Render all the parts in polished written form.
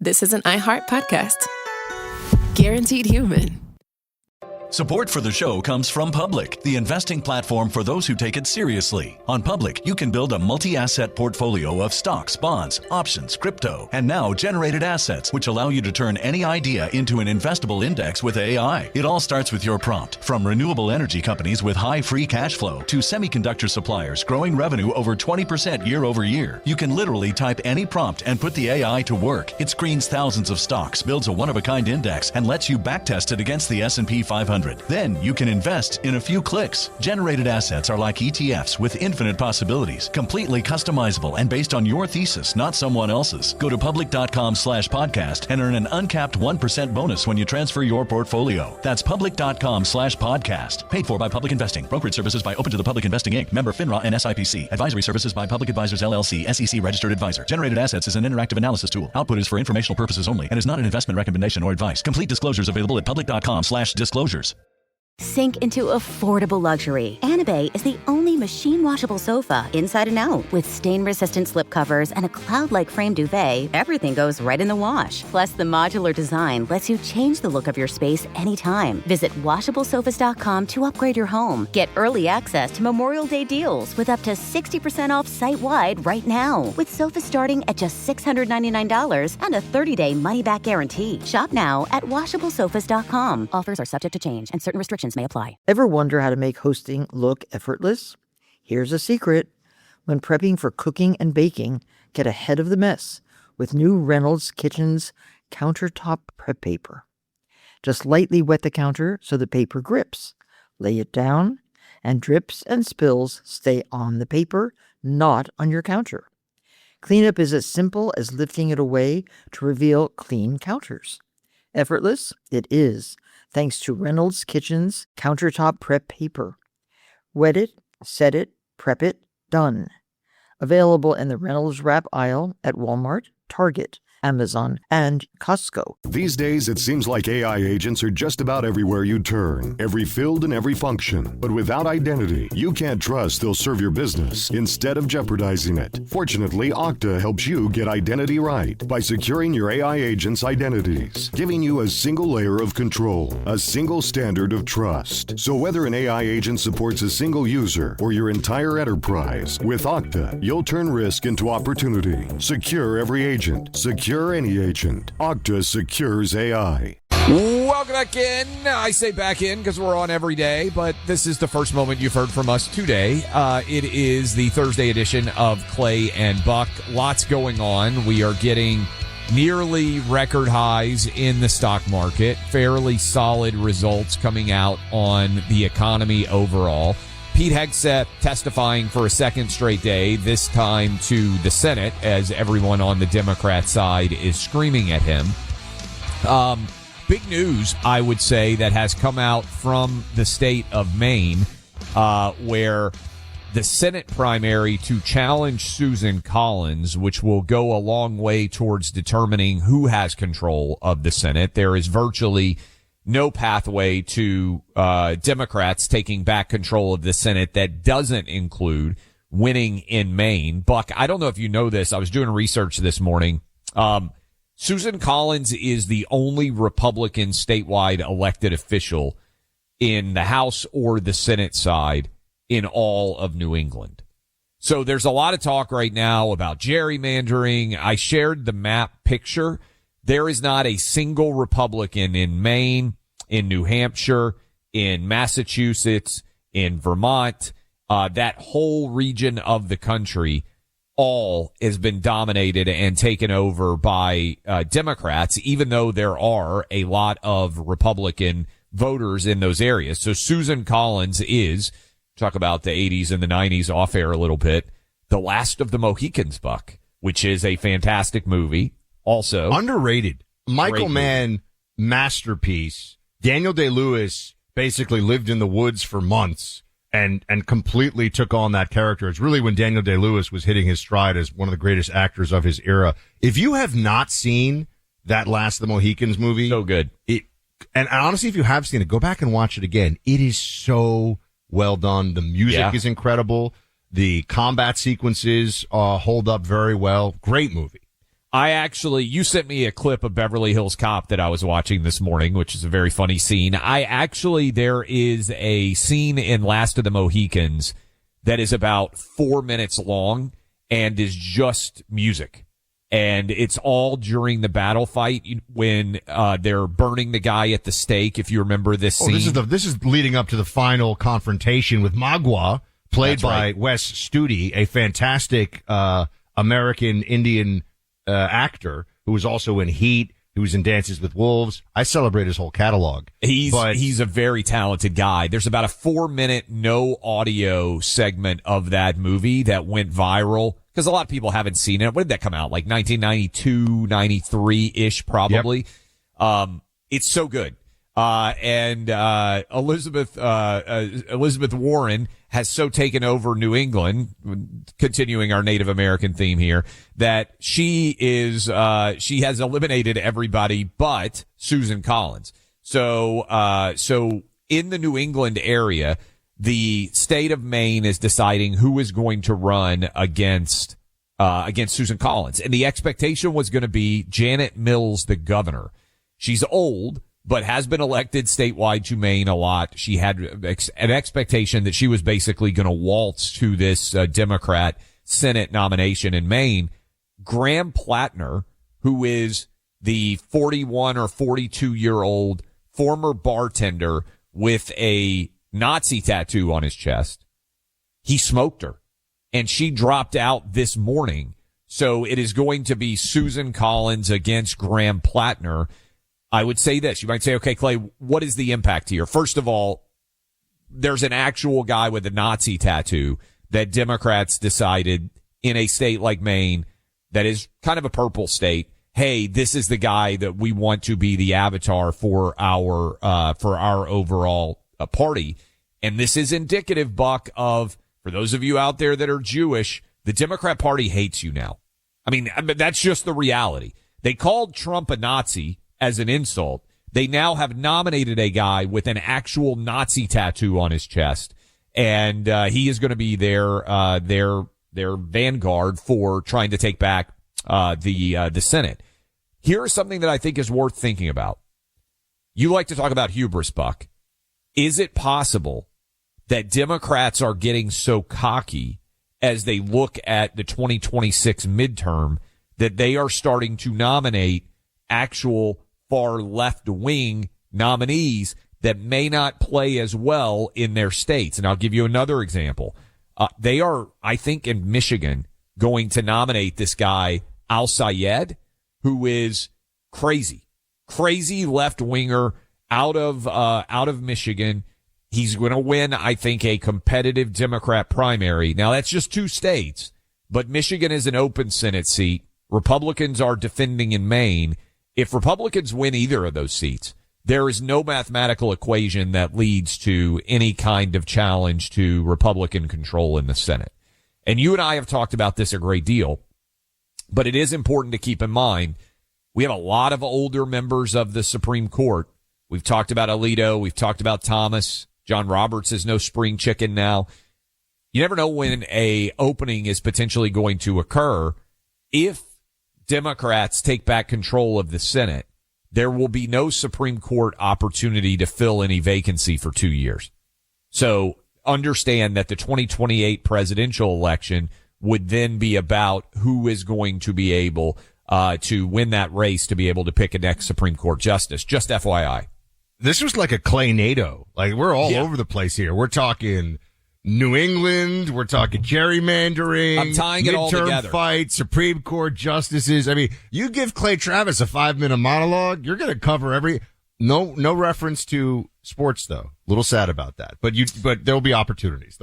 this is an iHeart podcast. Guaranteed human. Support for the show comes from Public, the investing platform for those who take it seriously. On Public, you can build a multi-asset portfolio of stocks, bonds, options, crypto, and now generated assets, which allow you to turn any idea into an investable index with AI. It all starts with your prompt. From renewable energy companies with high free cash flow to semiconductor suppliers growing revenue over 20% year over year, you can literally type any prompt and put the AI to work. It screens thousands of stocks, builds a one-of-a-kind index, and lets you backtest it against the S&P 500. Then you can invest in a few clicks. Generated assets are like ETFs with infinite possibilities, completely customizable and based on your thesis, not someone else's. Go to public.com/podcast and earn an uncapped 1% bonus when you transfer your portfolio. That's public.com/podcast. Paid for by Public Investing. Brokerage services by Open to the Public Investing Inc. Member FINRA and SIPC. Advisory services by Public Advisors LLC, SEC registered advisor. Generated assets is an interactive analysis tool. Output is for informational purposes only and is not an investment recommendation or advice. Complete disclosures available at public.com/disclosures. Sink into affordable luxury. Anabay is the only machine washable sofa inside and out. With stain-resistant slip covers and a cloud-like frame duvet, everything goes right in the wash. Plus, the modular design lets you change the look of your space anytime. Visit washablesofas.com to upgrade your home. Get early access to Memorial Day deals with up to 60% off site-wide right now. With sofas starting at just $699 and a 30-day money-back guarantee. Shop now at washablesofas.com. Offers are subject to change and certain restrictions may apply. Ever wonder how to make hosting look effortless? Here's a secret. When prepping for cooking and baking, get ahead of the mess with new Reynolds Kitchens countertop prep paper. Just lightly wet the counter so the paper grips. Lay it down, and drips and spills stay on the paper, not on your counter. Cleanup is as simple as lifting it away to reveal clean counters. Effortless? It is, thanks to Reynolds Kitchens countertop prep paper. Wet it, set it, prep it, done. Available in the Reynolds Wrap aisle at Walmart, Target, Amazon, and Costco. These days, it seems like AI agents are just about everywhere you turn, every field and every function. But without identity, you can't trust they'll serve your business instead of jeopardizing it. Fortunately, Okta helps you get identity right by securing your AI agents' identities, giving you a single layer of control, a single standard of trust. So whether an AI agent supports a single user or your entire enterprise, with Okta, you'll turn risk into opportunity. Secure every agent. Secure any agent. Okta secures AI. Welcome back in. I say back in because we're on every day, but this is the first moment you've heard from us today. It is the Thursday edition of Clay and Buck. Lots going on. We are getting nearly record highs in the stock market. Fairly solid results coming out on the economy overall. Pete Hegseth testifying for a second straight day, this time to the Senate, as everyone on the Democrat side is screaming at him. Big news, I would say, that has come out from the state of Maine, where the Senate primary to challenge Susan Collins, which will go a long way towards determining who has control of the Senate. There is virtually no pathway to Democrats taking back control of the Senate that doesn't include winning in Maine. Buck, I don't know if you know this. I was doing research this morning. Susan Collins is the only Republican statewide elected official in the House or the Senate side in all of New England. So there's a lot of talk right now about gerrymandering. I shared the map picture. There is not a single Republican in Maine, in New Hampshire, in Massachusetts, in Vermont, that whole region of the country, all has been dominated and taken over by Democrats, even though there are a lot of Republican voters in those areas. So Susan Collins is, talk about the 80s and the 90s off air a little bit, The Last of the Mohicans, Buck, which is a fantastic movie. Also underrated. Michael Mann masterpiece. Daniel Day-Lewis basically lived in the woods for months and completely took on that character. It's really when Daniel Day-Lewis was hitting his stride as one of the greatest actors of his era. If you have not seen that Last of the Mohicans movie, so good. And honestly, if you have seen it, go back and watch it again. It is so well done. The music is incredible. The combat sequences hold up very well. Great movie. You sent me a clip of Beverly Hills Cop that I was watching this morning, which is a very funny scene. There is a scene in Last of the Mohicans that is about 4 minutes long and is just music. And it's all during the battle fight when they're burning the guy at the stake, if you remember this scene. This is leading up to the final confrontation with Magua, played by Wes Studi, a fantastic American Indian actor who was also in Heat, who was in Dances with Wolves. I celebrate his whole catalog. He's a very talented guy. There's about a 4-minute no audio segment of that movie that went viral because a lot of people haven't seen it. When did that come out? Like 1992, 93-ish probably. Yep. It's so good. And Elizabeth Warren has so taken over New England, continuing our Native American theme here, that she has eliminated everybody but Susan Collins. So in the New England area, the state of Maine is deciding who is going to run against Susan Collins. And the expectation was going to be Janet Mills, the governor. She's old, but has been elected statewide to Maine a lot. She had an expectation that she was basically going to waltz to this Democrat Senate nomination in Maine. Graham Plattner, who is the 41 or 42-year-old former bartender with a Nazi tattoo on his chest, he smoked her, and she dropped out this morning. So it is going to be Susan Collins against Graham Plattner. I would say this. You might say, okay, Clay, what is the impact here? First of all, there's an actual guy with a Nazi tattoo that Democrats decided in a state like Maine that is kind of a purple state. Hey, this is the guy that we want to be the avatar for our overall party. And this is indicative, Buck, of, for those of you out there that are Jewish, the Democrat Party hates you now. I mean, that's just the reality. They called Trump a Nazi as an insult. They now have nominated a guy with an actual Nazi tattoo on his chest, and he is going to be their vanguard for trying to take back the Senate. Here's something that I think is worth thinking about. You like to talk about hubris, Buck. Is it possible that Democrats are getting so cocky as they look at the 2026 midterm that they are starting to nominate actual far left-wing nominees that may not play as well in their states? And I'll give you another example. They are, I think, in Michigan, going to nominate this guy, Al Sayed, who is crazy left-winger out of Michigan. He's going to win, I think, a competitive Democrat primary. Now, that's just 2 states, but Michigan is an open Senate seat. Republicans are defending in Maine. If Republicans win either of those seats, there is no mathematical equation that leads to any kind of challenge to Republican control in the Senate. And you and I have talked about this a great deal, but it is important to keep in mind we have a lot of older members of the Supreme Court. We've talked about Alito. We've talked about Thomas. John Roberts is no spring chicken now. You never know when a opening is potentially going to occur. If Democrats take back control of the Senate, there will be no Supreme Court opportunity to fill any vacancy for 2 years. So understand that the 2028 presidential election would then be about who is going to be able to win that race to be able to pick a next Supreme Court justice. Just FYI. This was like a Clay NATO. Like, we're all over the place here. We're talking New England. We're talking gerrymandering. I'm tying it all together. Midterm fight, Supreme Court justices. I mean, you give Clay Travis a 5-minute monologue, you're going to cover no reference to sports, though. A little sad about that. But there'll be opportunities.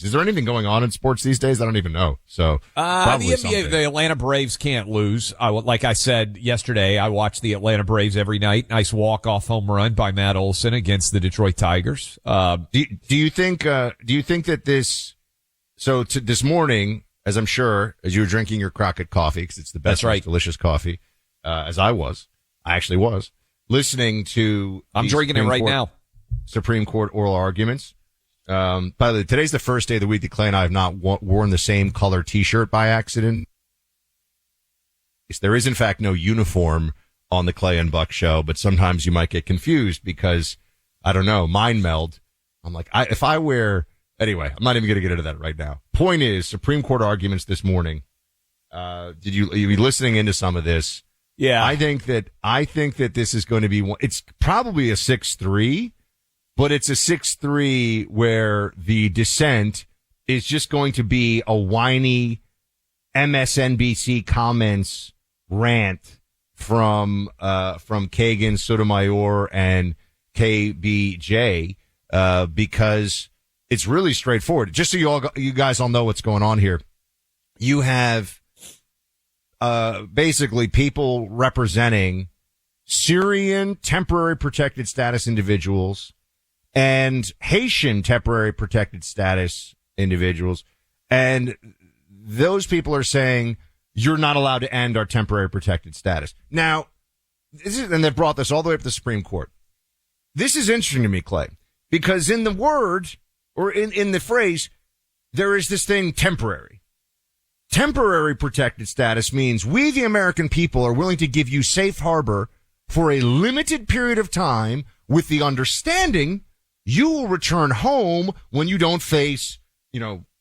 Is there anything going on in sports these days? I don't even know. So, the Atlanta Braves can't lose. Like I said yesterday, I watch the Atlanta Braves every night. Nice walk-off home run by Matt Olson against the Detroit Tigers. Do you think that this morning, as I'm sure, as you were drinking your Crockett coffee, because it's the best, most delicious coffy, as I actually was, listening to I'm drinking it right now. Supreme Court oral arguments. By the way, today's the first day of the week that Clay and I have not worn the same color T-shirt by accident. There is, in fact, no uniform on the Clay and Buck show, but sometimes you might get confused because, I don't know, mind meld. I'm like, if I wear, anyway, I'm not even going to get into that right now. Point is, Supreme Court arguments this morning. Are you listening into some of this? Yeah. I think that this is going to be it's probably a 6-3, but it's a 6-3 where the dissent is just going to be a whiny MSNBC comments rant from Kagan, Sotomayor, and KBJ, because it's really straightforward. Just so you guys all know what's going on here. You have, basically people representing Syrian temporary protected status individuals and Haitian temporary protected status individuals. And those people are saying, you're not allowed to end our temporary protected status. Now, and they've brought this all the way up to the Supreme Court. This is interesting to me, Clay, because in the word, or in the phrase, there is this thing, temporary. Temporary protected status means we, the American people, are willing to give you safe harbor for a limited period of time with the understanding you will return home when you don't face,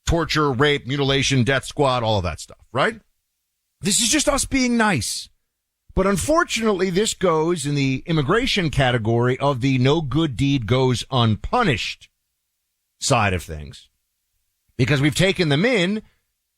torture, rape, mutilation, death squad, all of that stuff, right? This is just us being nice. But unfortunately, this goes in the immigration category of the no good deed goes unpunished side of things. Because we've taken them in,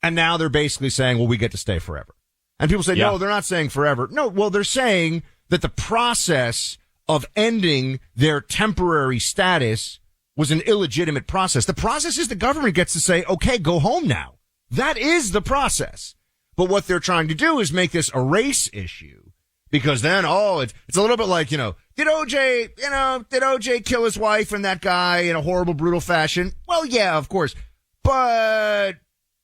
and now they're basically saying, well, we get to stay forever. And people say, no, they're not saying forever. No, well, they're saying that the process of ending their temporary status was an illegitimate process. The process is the government gets to say, okay, go home now. That is the process. But what they're trying to do is make this a race issue, because then, it's a little bit like, did OJ kill his wife and that guy in a horrible, brutal fashion? Well, yeah, of course. But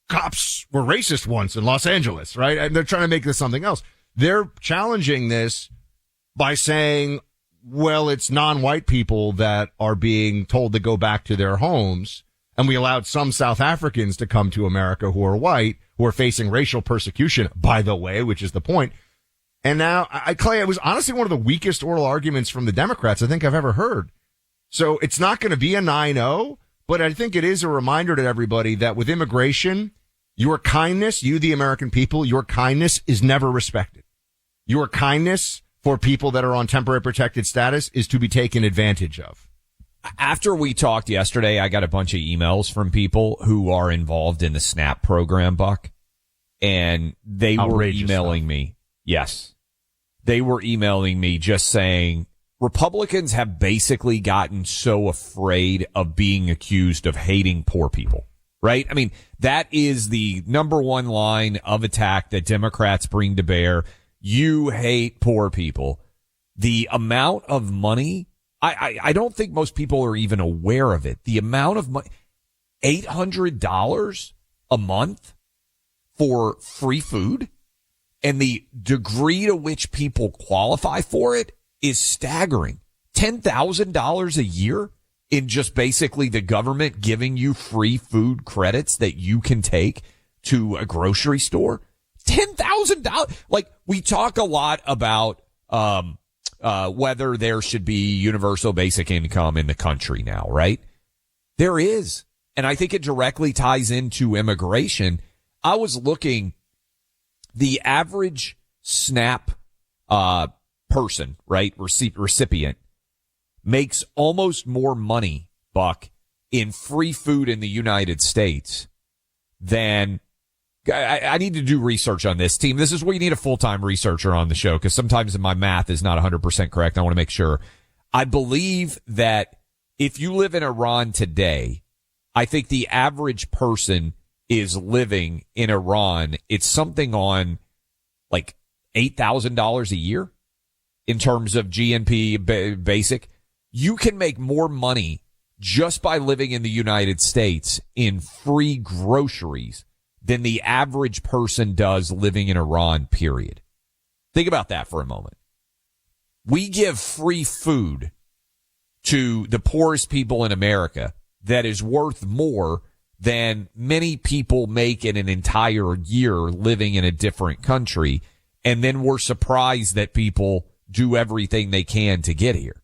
cops were racist once in Los Angeles, right? And they're trying to make this something else. They're challenging this by saying, well, it's non-white people that are being told to go back to their homes. And we allowed some South Africans to come to America who are white, who are facing racial persecution, by the way, which is the point. And now, Clay, it was honestly one of the weakest oral arguments from the Democrats I think I've ever heard. So it's not going to be a 9-0, but I think it is a reminder to everybody that with immigration, your kindness, you, the American people, your kindness is never respected. Your kindness for people that are on temporary protected status is to be taken advantage of. After we talked yesterday, I got a bunch of emails from people who are involved in the SNAP program, Buck, and they were emailing me. Yes. They were emailing me just saying Republicans have basically gotten so afraid of being accused of hating poor people, right? I mean, that is the number one line of attack that Democrats bring to bear. You hate poor people. The amount of money, I don't think most people are even aware of it. The amount of money, $800 a month for free food, and the degree to which people qualify for it is staggering. $10,000 a year in just basically the government giving you free food credits that you can take to a grocery store. $10,000. Like, we talk a lot about, whether there should be universal basic income in the country now, right? There is. And I think it directly ties into immigration. I was looking, the average SNAP, person, right? Recipient makes almost more money, Buck, in free food in the United States than, I need to do research on this, team. This is where you need a full-time researcher on the show, because sometimes my math is not 100% correct. I want to make sure. I believe that if you live in Iran today, I think the average person is living in Iran. It's something on like $8,000 a year in terms of GNP basic. You can make more money just by living in the United States in free groceries than the average person does living in Iran, period. Think about that for a moment. We give free food to the poorest people in America that is worth more than many people make in an entire year living in a different country. and then we're surprised that people do everything they can to get here.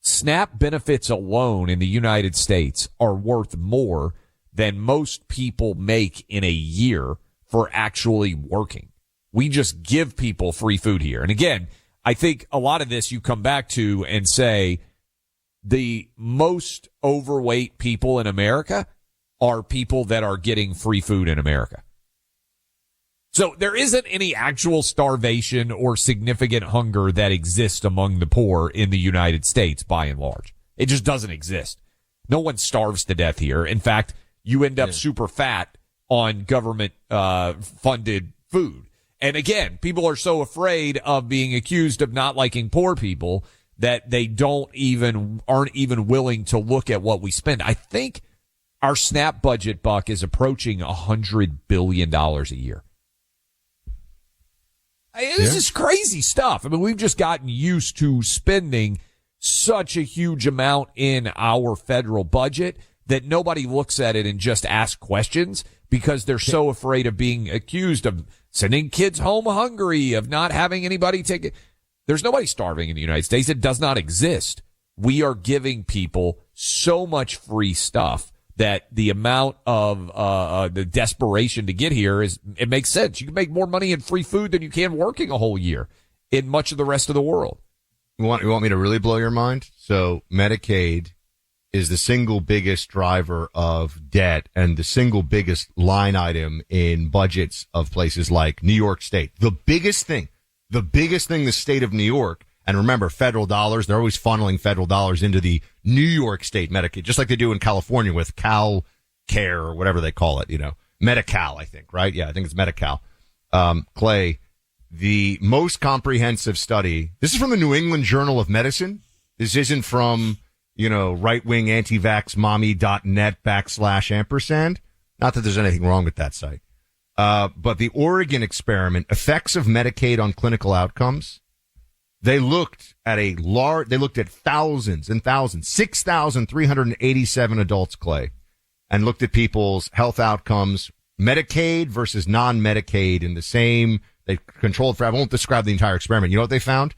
SNAP benefits alone in the United States are worth more than most people make in a year for actually working. We just give people free food here. And again, I think a lot of this you come back to and say the most overweight people in America are people that are getting free food in America. So there isn't any actual starvation or significant hunger that exists among the poor in the United States by and large. It just doesn't exist. No one starves to death here. In fact, you end up super fat on government funded food. And again, people are so afraid of being accused of not liking poor people that they aren't even willing to look at what we spend. I think our SNAP budget, Buck, is approaching $100 billion a year. This is crazy stuff. I mean, we've just gotten used to spending such a huge amount in our federal budget that nobody looks at it and just asks questions because they're so afraid of being accused of sending kids home hungry, of not having anybody take it. There's nobody starving in the United States. It does not exist. We are giving people so much free stuff that the amount of the desperation to get here it makes sense. You can make more money in free food than you can working a whole year in much of the rest of the world. You want me to really blow your mind? So Medicaid is the single biggest driver of debt and the single biggest line item in budgets of places like New York State. The biggest thing, the state of New York, and remember, federal dollars, they're always funneling federal dollars into the New York State Medicaid, just like they do in California with Cal Care or whatever they call it, Medi-Cal, I think, right? Yeah, I think it's Medi-Cal. Clay, the most comprehensive study, this is from the New England Journal of Medicine. This isn't from right-wing antivaxmommy.net / Not that there's anything wrong with that site. But the Oregon experiment, effects of Medicaid on clinical outcomes. They looked at thousands and thousands, 6,387 adults, Clay, and looked at people's health outcomes, Medicaid versus non-Medicaid in the same, they controlled for, I won't describe the entire experiment. You know what they found?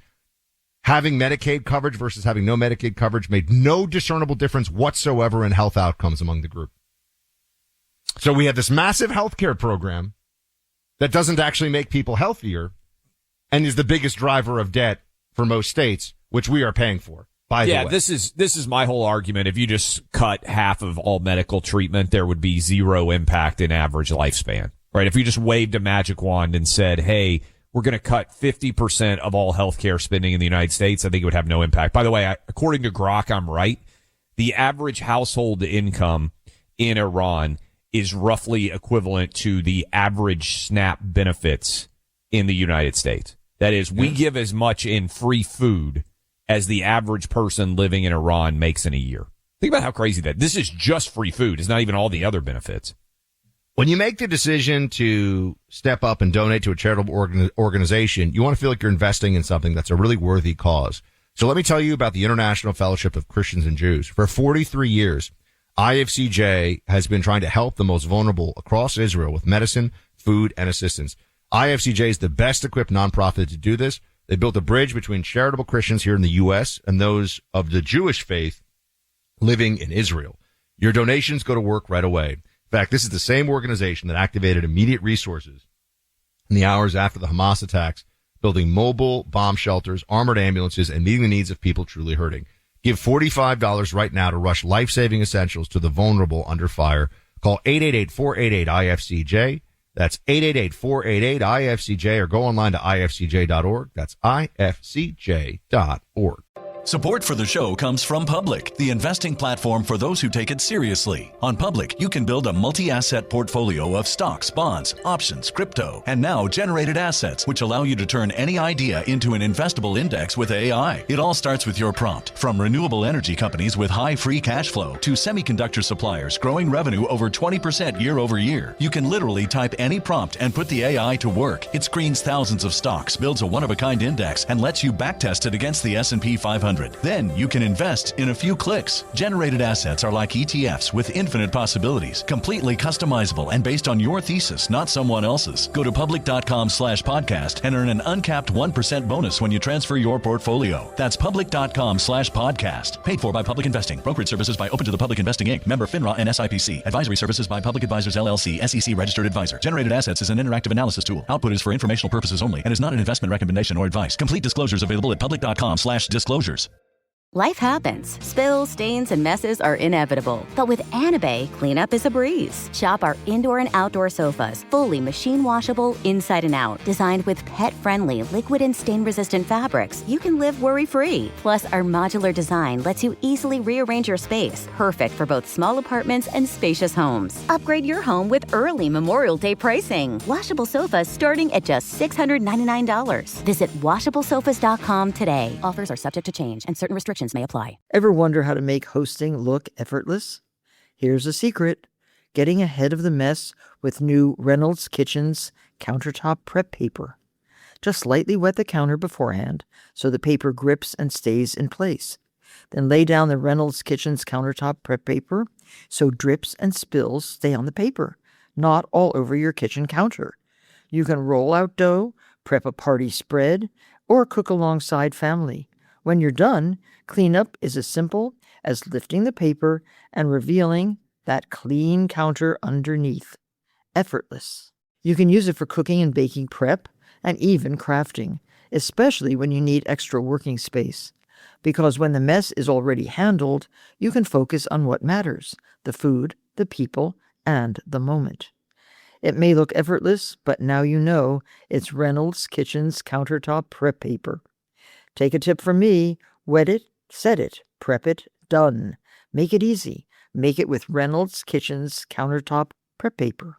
Having Medicaid coverage versus having no Medicaid coverage made no discernible difference whatsoever in health outcomes among the group. So we have this massive healthcare program that doesn't actually make people healthier and is the biggest driver of debt for most states, which we are paying for, by the way. Yeah, this is my whole argument. If you just cut half of all medical treatment, there would be zero impact in average lifespan, right? If you just waved a magic wand and said, hey, we're going to cut 50% of all healthcare spending in the United States, I think it would have no impact. By the way, according to Grok, I'm right. The average household income in Iran is roughly equivalent to the average SNAP benefits in the United States. That is, we give as much in free food as the average person living in Iran makes in a year. Think about how crazy this is just free food. It's not even all the other benefits. When you make the decision to step up and donate to a charitable organization, you want to feel like you're investing in something that's a really worthy cause. So let me tell you about the International Fellowship of Christians and Jews. For 43 years, IFCJ has been trying to help the most vulnerable across Israel with medicine, food, and assistance. IFCJ is the best equipped nonprofit to do this. They built a bridge between charitable Christians here in the U.S. and those of the Jewish faith living in Israel. Your donations go to work right away. In fact, this is the same organization that activated immediate resources in the hours after the Hamas attacks, building mobile bomb shelters, armored ambulances, and meeting the needs of people truly hurting. Give $45 right now to rush life-saving essentials to the vulnerable under fire. Call 888-488-IFCJ. That's 888-488-IFCJ, or go online to ifcj.org. That's ifcj.org. Support for the show comes from Public, the investing platform for those who take it seriously. On Public, you can build a multi-asset portfolio of stocks, bonds, options, crypto, and now generated assets, which allow you to turn any idea into an investable index with AI. It all starts with your prompt. From renewable energy companies with high free cash flow to semiconductor suppliers growing revenue over 20% year over year, you can literally type any prompt and put the AI to work. It screens thousands of stocks, builds a one-of-a-kind index, and lets you backtest it against the S&P 500. 100. Then you can invest in a few clicks. Generated assets are like ETFs with infinite possibilities, completely customizable and based on your thesis, not someone else's. Go to public.com/podcast and earn an uncapped 1% bonus when you transfer your portfolio. That's public.com/podcast. Paid for by Public Investing. Brokerage services by Open to the Public Investing Inc. Member FINRA and SIPC. Advisory services by Public Advisors LLC, SEC registered advisor. Generated assets is an interactive analysis tool. Output is for informational purposes only and is not an investment recommendation or advice. Complete disclosures available at public.com/disclosures. Life happens. Spills, stains, and messes are inevitable. But with Anabay, cleanup is a breeze. Shop our indoor and outdoor sofas, fully machine washable inside and out. Designed with pet-friendly, liquid and stain-resistant fabrics, you can live worry-free. Plus, our modular design lets you easily rearrange your space, perfect for both small apartments and spacious homes. Upgrade your home with early Memorial Day pricing. Washable sofas starting at just $699. Visit washablesofas.com today. Offers are subject to change and certain restrictions may apply. Ever wonder how to make hosting look effortless? Here's a secret. Getting ahead of the mess with new Reynolds Kitchens countertop prep paper. Just lightly wet the counter beforehand so the paper grips and stays in place. Then lay down the Reynolds Kitchens countertop prep paper so drips and spills stay on the paper, not all over your kitchen counter. You can roll out dough, prep a party spread, or cook alongside family. When you're done, cleanup is as simple as lifting the paper and revealing that clean counter underneath. Effortless. You can use it for cooking and baking prep and even crafting, especially when you need extra working space. Because when the mess is already handled, you can focus on what matters: the food, the people, and the moment. It may look effortless, but now you know it's Reynolds Kitchens countertop prep paper. Take a tip from me: wet it, set it, prep it, done. Make it easy. Make it with Reynolds Kitchens countertop prep paper.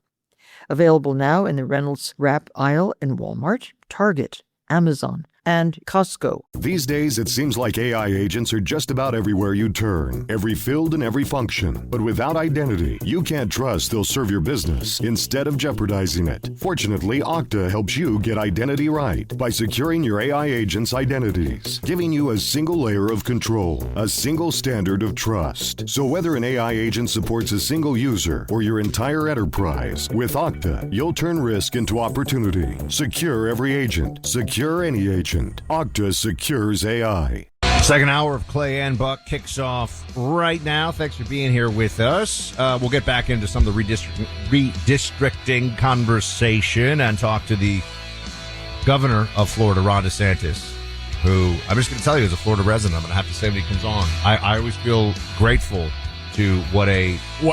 Available now in the Reynolds Wrap aisle in Walmart, Target, Amazon, and Costco. These days, it seems like AI agents are just about everywhere you turn, every field and every function. But without identity, you can't trust they'll serve your business instead of jeopardizing it. Fortunately, Okta helps you get identity right by securing your AI agents' identities, giving you a single layer of control, a single standard of trust. So whether an AI agent supports a single user or your entire enterprise, with Okta, you'll turn risk into opportunity. Secure every agent. Secure any agent. Okta secures AI. Second hour of Clay and Buck kicks off right now. Thanks for being here with us. We'll get back into some of the redistricting conversation and talk to the governor of Florida, Ron DeSantis, who I'm just going to tell you is a Florida resident. I'm going to have to say when he comes on. I always feel grateful to what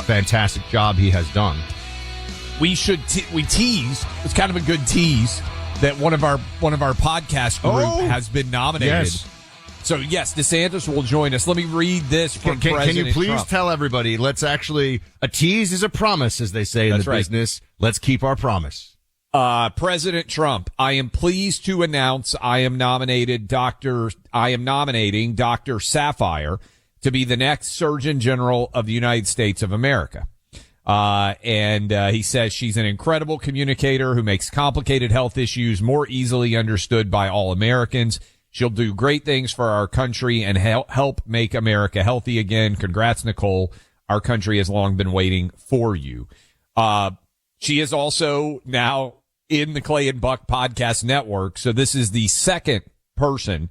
fantastic job he has done. We should we teased. It's kind of a good tease that one of our podcast group has been nominated. Yes. So yes, DeSantis will join us. Let me read this from President Can you please Trump. tell everybody? Let's actually, a tease is a promise, as they say in the business. Let's keep our promise. President Trump, I am pleased to announce I am nominating Dr. Sapphire to be the next Surgeon General of the United States of America. And he says she's an incredible communicator who makes complicated health issues more easily understood by all Americans. She'll do great things for our country and help make America healthy again. Congrats, Nicole. Our country has long been waiting for you. She is also now in the Clay and Buck Podcast Network. So this is the second person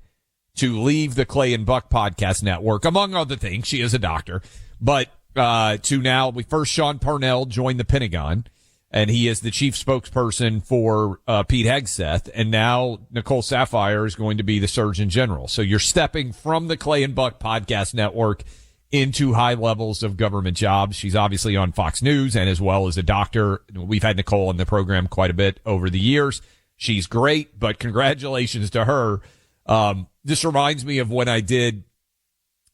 to leave the Clay and Buck Podcast Network, among other things. She is a doctor, but to now, first Sean Parnell joined the Pentagon, and he is the chief spokesperson for Pete Hegseth, and now Nicole Sapphire is going to be the Surgeon General. So you're stepping from the Clay and Buck Podcast Network into high levels of government jobs. She's obviously on Fox News and as well as a doctor. We've had Nicole on the program quite a bit over the years. She's great, but congratulations to her. This reminds me of when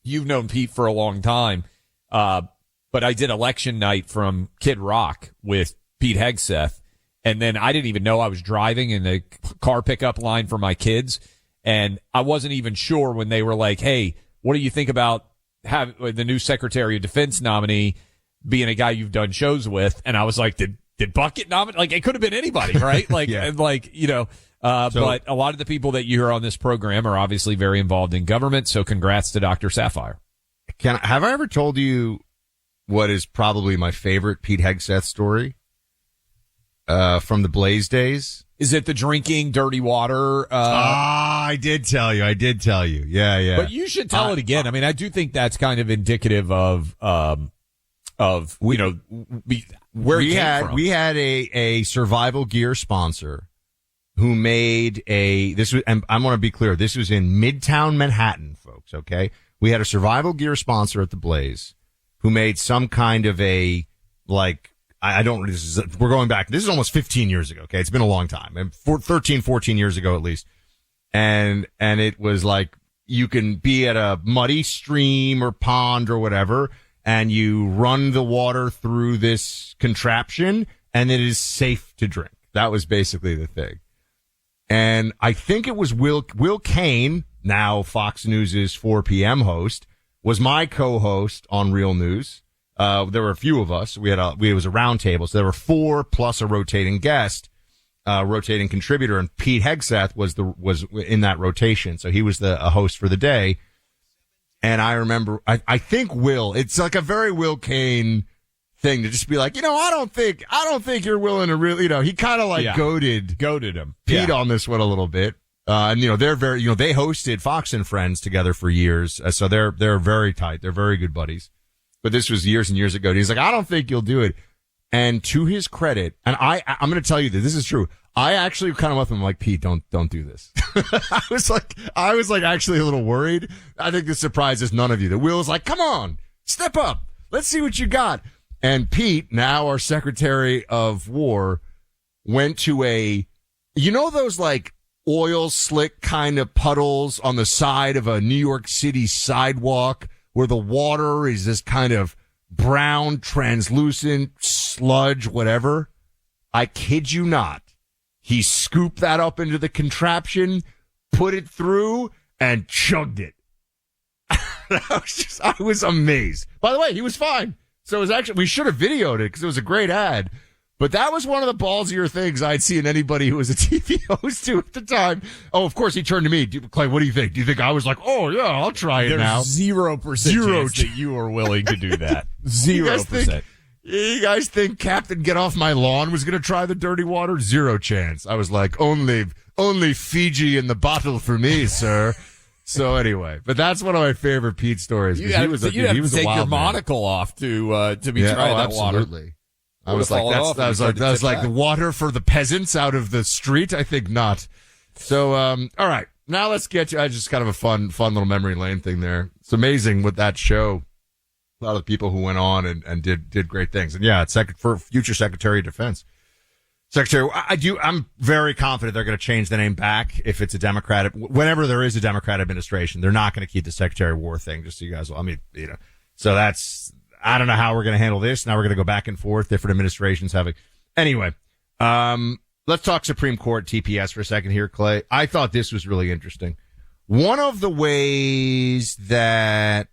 you've known Pete for a long time, but I did election night from Kid Rock with Pete Hegseth, and then I didn't even know I was driving in the car pickup line for my kids, and I wasn't even sure when they were like, hey, what do you think about the new Secretary of Defense nominee being a guy you've done shows with? And I was like, did Buck get nominated? Like, it could have been anybody, right? Like, yeah. And like, But a lot of the people that you hear on this program are obviously very involved in government. So congrats to Dr. Sapphire. Have I ever told you what is probably my favorite Pete Hegseth story from the Blaze days? Is it the drinking dirty water? I did tell you. Yeah. But you should tell it again. I mean, I do think that's kind of indicative of where we had a survival gear sponsor who made and I'm going to be clear. This was in Midtown Manhattan, folks. Okay. We had a survival gear sponsor at the Blaze who made some kind of we're going back. This is almost 15 years ago. Okay. It's been a long time, and 13, 14 years ago at least. And it was like, you can be at a muddy stream or pond or whatever, and you run the water through this contraption, and it is safe to drink. That was basically the thing. And I think it was Will Cain, now Fox News' 4 p.m. host, was my co-host on Real News. There were a few of us. It was a round table, so there were 4 plus a rotating guest, rotating contributor, and Pete Hegseth was in that rotation. So he was a host for the day. And I remember, I think it's like a very Will Cain thing to just be like, I don't think you're willing to really, he kind of goaded him, Pete on this one a little bit. And they're very, they hosted Fox and Friends together for years. So they're very tight. They're very good buddies. But this was years and years ago. And he's like, I don't think you'll do it. And to his credit, and I'm going to tell you this is true. I actually kind of went with him like, Pete, don't do this. I was like actually a little worried. I think this surprises none of you. That Will was like, come on, step up. Let's see what you got. And Pete, now our Secretary of War, went to those like oil slick kind of puddles on the side of a New York City sidewalk where the water is this kind of brown, translucent sludge, whatever. I kid you not. He scooped that up into the contraption, put it through, and chugged it. I was amazed. By the way, he was fine. So it was actually, we should have videoed it because it was a great ad. But that was one of the ballsier things I'd seen anybody who was a TV host do at the time. Oh, of course, he turned to me. Clay, what do you think? Do you think I was like, oh, yeah, I'll try it now? 0% chance that you were willing to do that. 0%. You guys think Captain Get Off My Lawn was going to try the dirty water? 0 chance. I was like, only Fiji in the bottle for me, sir. So anyway, but that's one of my favorite Pete stories. You had to take your monocle off to be trying that water. Absolutely. I was like, that was like the water for the peasants out of the street. I think not. So, all right. Now let's get to just kind of a fun little memory lane thing there. It's amazing with that show. A lot of people who went on and did great things. And yeah, it's for future Secretary of Defense. I'm very confident they're going to change the name back if it's a Democratic, whenever there is a Democrat administration. They're not going to keep the Secretary of War thing, just so you guys, so I don't know how we're going to handle this. Now we're going to go back and forth, different administrations having. Anyway, let's talk Supreme Court TPS for a second here, Clay. I thought this was really interesting. One of the ways that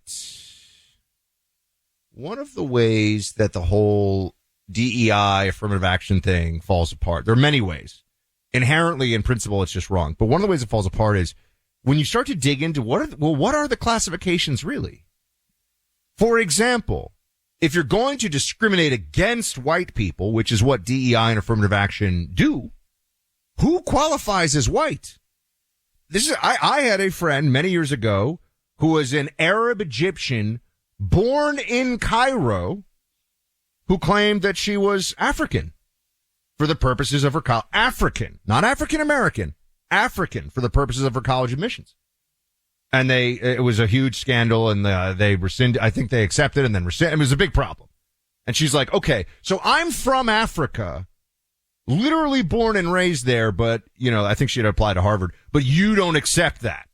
the whole DEI affirmative action thing falls apart. There are many ways. Inherently, in principle, it's just wrong. But one of the ways it falls apart is when you start to dig into what are the classifications really? For example, if you're going to discriminate against white people, which is what DEI and affirmative action do, who qualifies as white? I had a friend many years ago who was an Arab Egyptian born in Cairo who claimed that she was African for the purposes of her African, not African American, African for the purposes of her college admissions. And it was a huge scandal, and they rescinded. I think they accepted and then rescinded. It was a big problem. And she's like, okay, so I'm from Africa, literally born and raised there, but, I think she had applied to Harvard, but you don't accept that.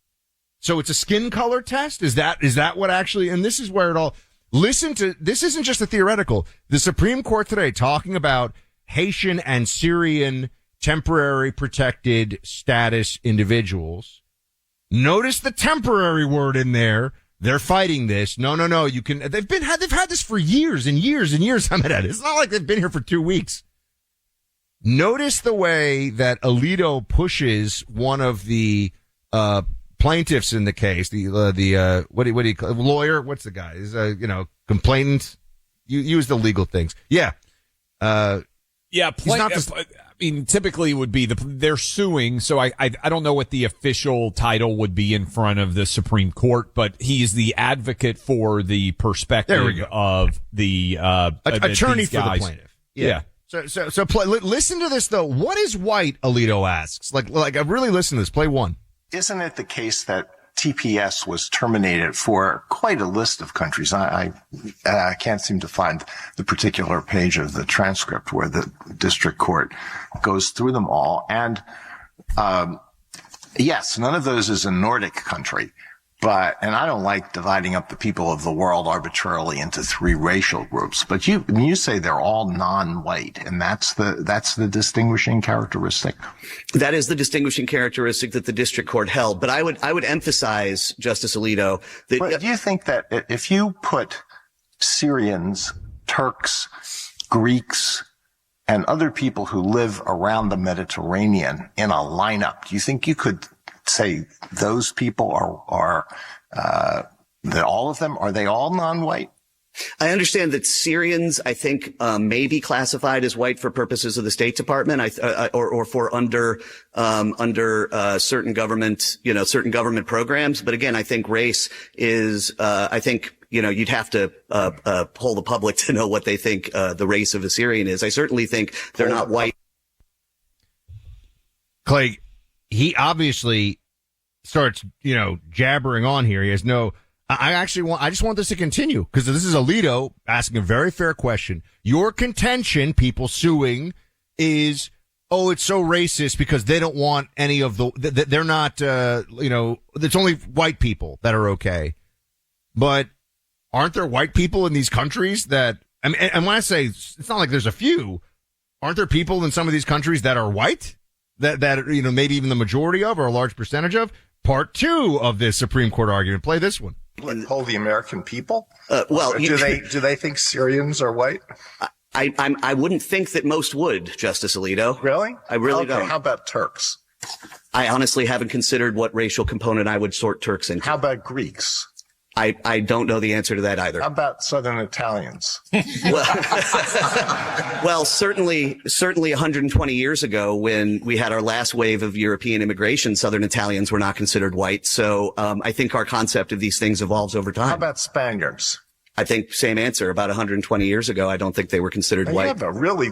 So it's a skin color test? Is that what actually, and this is where it all, listen to, this isn't just a theoretical. The Supreme Court today talking about Haitian and Syrian temporary protected status individuals. Notice the temporary word in there. They're fighting this. No. They've had this for years and years and years. It's not like they've been here for 2 weeks. Notice the way that Alito pushes one of the plaintiffs in the case, what do you call lawyer? What's the guy? Is complainant? You use the legal things. Yeah. Typically it would be they're suing, so I don't know what the official title would be in front of the Supreme Court, but he's the advocate for the perspective of the attorney for the plaintiff. Yeah. So listen to this though. What is white? Alito asks. Like I've really listened to this. Play one. Isn't it the case that TPS was terminated for quite a list of countries? I can't seem to find the particular page of the transcript where the district court goes through them all. And, yes, none of those is a Nordic country. And I don't like dividing up the people of the world arbitrarily into three racial groups. But you say they're all non-white, and that's the distinguishing characteristic. That is the distinguishing characteristic that the district court held. But I would emphasize, Justice Alito, that do you think that if you put Syrians, Turks, Greeks, and other people who live around the Mediterranean in a lineup, do you think you could say those people are that all of them, are they all non-white? I understand that Syrians, I think, may be classified as white for purposes of the State Department, or for under certain government programs. But again, I think race is, you'd have to poll the public to know what they think the race of a Syrian is. I certainly think they're not white. Clay, he obviously starts, jabbering on here. He has no, I just want this to continue because this is Alito asking a very fair question. Your contention, people suing, is, it's so racist because they don't want any of they're not, it's only white people that are okay. But aren't there white people in these countries that, and when I say it's not like there's a few, aren't there people in some of these countries that are white? That maybe even the majority of or a large percentage of? Part two of this Supreme Court argument. Play this one. Poll the American people? Do they think Syrians are white? I wouldn't think that most would, Justice Alito. Really? I really don't. How about Turks? I honestly haven't considered what racial component I would sort Turks into. How about Greeks? I don't know the answer to that either. How about Southern Italians? Well, certainly 120 years ago when we had our last wave of European immigration, Southern Italians were not considered white. So, I think our concept of these things evolves over time. How about Spaniards? I think same answer. About 120 years ago, I don't think they were considered white. You have a really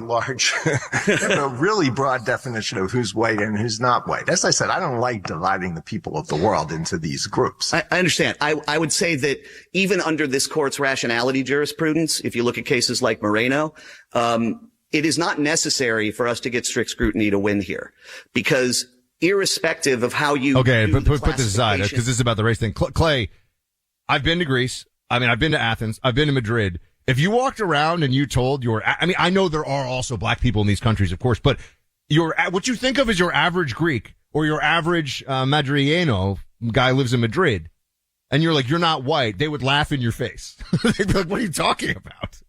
really broad definition of who's white and who's not white. As I said, I don't like dividing the people of the world into these groups. I understand. I would say that even under this court's rationality jurisprudence, if you look at cases like Moreno, it is not necessary for us to get strict scrutiny to win here, because irrespective of how you put this aside because this is about the race thing. Clay, I've been to Greece. I've been to Athens. I've been to Madrid. If you walked around and you told I know there are also black people in these countries, of course, but what you think of as your average Greek or your average Madrileño guy lives in Madrid, and you're like, you're not white, they would laugh in your face. They'd be like, what are you talking about?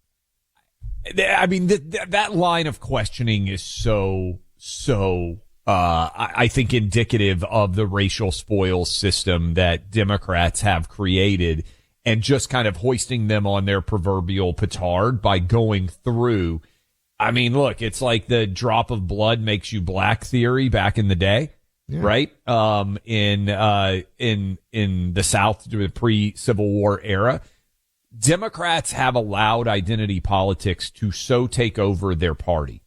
That line of questioning is so, I think indicative of the racial spoils system that Democrats have created, and just kind of hoisting them on their proverbial petard by going through. Look, it's like the drop of blood makes you black theory back in the day, right? In the South during the pre-Civil War era, Democrats have allowed identity politics to so take over their party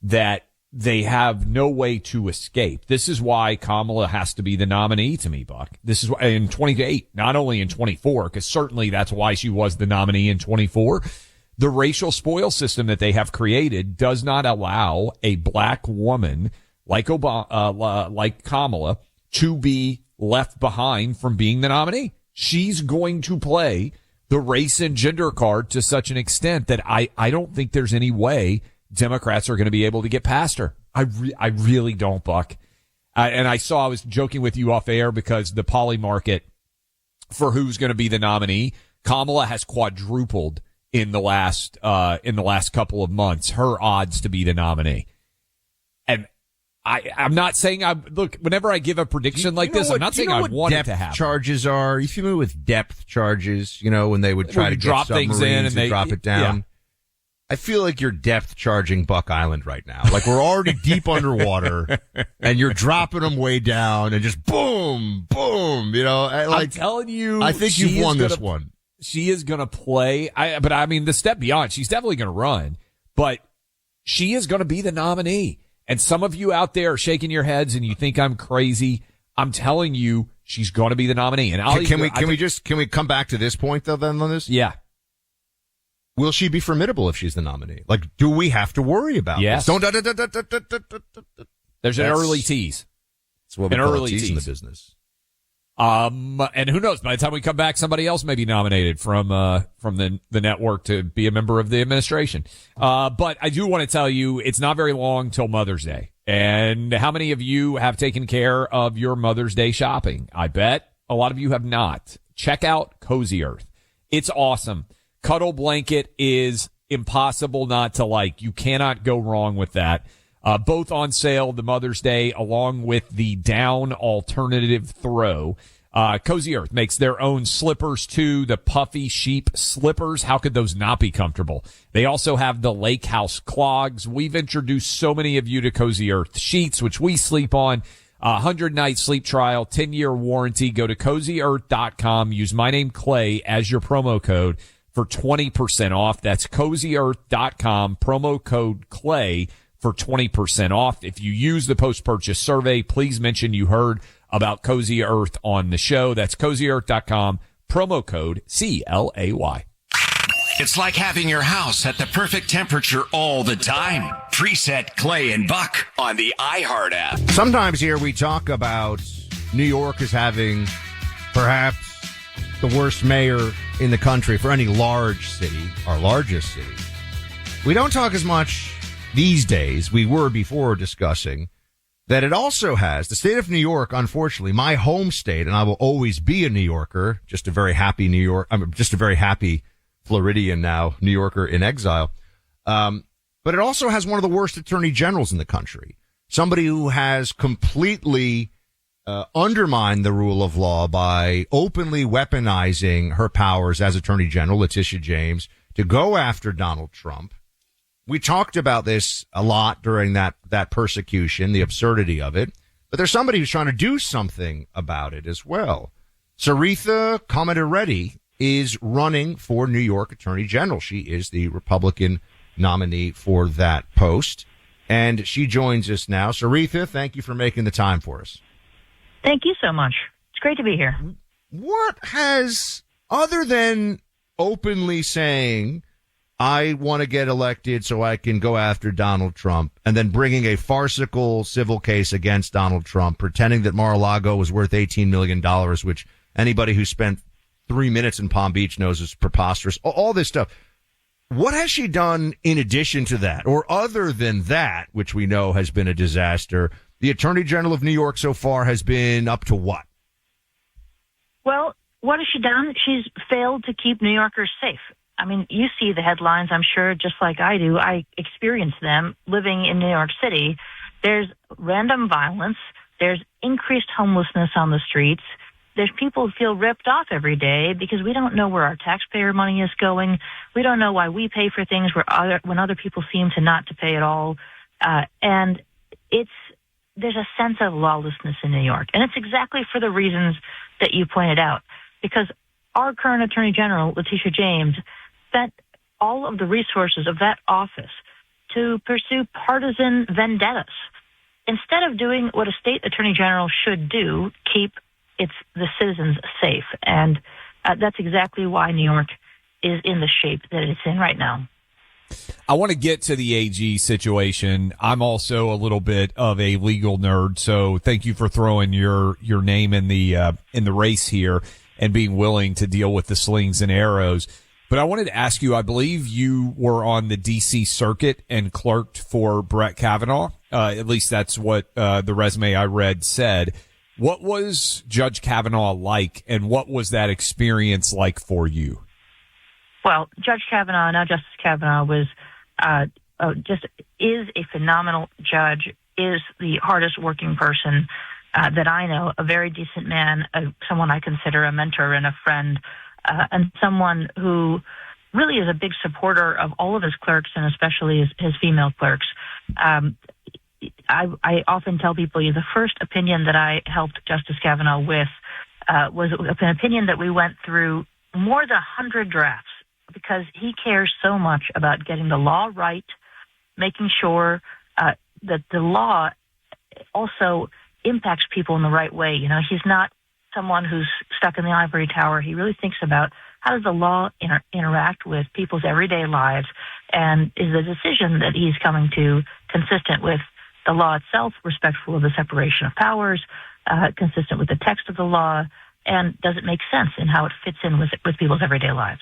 that they have no way to escape. This is why Kamala has to be the nominee to me, Buck. This is why in 28, not only in 24, because certainly that's why she was the nominee in 24. The racial spoil system that they have created does not allow a black woman like Kamala to be left behind from being the nominee. She's going to play the race and gender card to such an extent that I don't think there's any way Democrats are going to be able to get past her. I really don't, Buck. And I was joking with you off air because the poly market for who's going to be the nominee, Kamala has quadrupled in the last couple of months, her odds to be the nominee. And I'm not saying look, whenever I give a prediction like this, I'm not saying I want it to happen. Charges are, you familiar with depth charges, when they would try to drop things in and they drop it down. Yeah. I feel like you're depth charging Buck Island right now. Like we're already deep underwater and you're dropping them way down and just boom, boom, I'm telling you, I think you've won this one. She is going to play. But I mean, the step beyond, she's definitely going to run, but she is going to be the nominee. And some of you out there are shaking your heads and you think I'm crazy. I'm telling you, she's going to be the nominee. And can we come back to this point though then on this? Yeah. Will she be formidable if she's the nominee? Like, do we have to worry about this? There's an early tease. It's what we call a tease in the business. And who knows? By the time we come back, somebody else may be nominated from the network to be a member of the administration. But I do want to tell you, it's not very long till Mother's Day. And how many of you have taken care of your Mother's Day shopping? I bet a lot of you have not. Check out Cozy Earth. It's awesome. Cuddle blanket is impossible not to like. You cannot go wrong with that. Both on sale the Mother's Day along with the down alternative throw. Cozy Earth makes their own slippers too, the puffy sheep slippers. How could those not be comfortable? They also have the lake house clogs. We've introduced so many of you to Cozy Earth sheets, which we sleep on. 100-night sleep trial, 10-year warranty. Go to CozyEarth.com. Use my name Clay as your promo code for 20% off. That's CozyEarth.com, promo code Clay for 20% off. If you use the post-purchase survey, please mention you heard about Cozy Earth on the show. That's CozyEarth.com, promo code CLAY. It's like having your house at the perfect temperature all the time. Preset Clay and Buck on the iHeart app. Sometimes here we talk about New York as having perhaps the worst mayor in the country for any large city, our largest city. We don't talk as much these days, we were before discussing, that it also has, the state of New York, unfortunately, my home state, and I will always be a New Yorker, just a very happy Floridian now, New Yorker in exile. But it also has one of the worst attorney generals in the country. Somebody who has completely undermined the rule of law by openly weaponizing her powers as attorney general, Letitia James, to go after Donald Trump. We talked about this a lot during that persecution, the absurdity of it. But there's somebody who's trying to do something about it as well. Saritha Komareddy is running for New York Attorney General. She is the Republican nominee for that post. And she joins us now. Saritha, thank you for making the time for us. Thank you so much. It's great to be here. What has, other than openly saying, I want to get elected so I can go after Donald Trump, and then bringing a farcical civil case against Donald Trump, pretending that Mar-a-Lago was worth $18 million, which anybody who spent 3 minutes in Palm Beach knows is preposterous, all this stuff. What has she done in addition to that, or other than that, which we know has been a disaster? The Attorney General of New York so far has been up to what? Well, what has she done? She's failed to keep New Yorkers safe. I mean, you see the headlines, I'm sure, just like I do. I experience them living in New York City. There's random violence. There's increased homelessness on the streets. There's people who feel ripped off every day because we don't know where our taxpayer money is going. We don't know why we pay for things when other people seem to not to pay at all. And there's a sense of lawlessness in New York. And it's exactly for the reasons that you pointed out. Because our current Attorney General, Letitia James, spent all of the resources of that office to pursue partisan vendettas. Instead of doing what a state attorney general should do, keep the citizens safe. And that's exactly why New York is in the shape that it's in right now. I want to get to the AG situation. I'm also a little bit of a legal nerd, so thank you for throwing your name in the race here and being willing to deal with the slings and arrows. But I wanted to ask you, I believe you were on the D.C. circuit and clerked for Brett Kavanaugh. At least that's what the resume I read said. What was Judge Kavanaugh like, and what was that experience like for you? Well, Judge Kavanaugh, now Justice Kavanaugh, is a phenomenal judge. is the hardest working person that I know, a very decent man, someone I consider a mentor and a friend, and someone who really is a big supporter of all of his clerks and especially his female clerks. I often tell people the first opinion that I helped Justice Kavanaugh with was an opinion that we went through more than 100 drafts because he cares so much about getting the law right, making sure that the law also impacts people in the right way. You know, he's not someone who's stuck in the ivory tower. He really thinks about how does the law interact with people's everyday lives, and is the decision that he's coming to consistent with the law itself, respectful of the separation of powers, consistent with the text of the law, and does it make sense in how it fits in with people's everyday lives?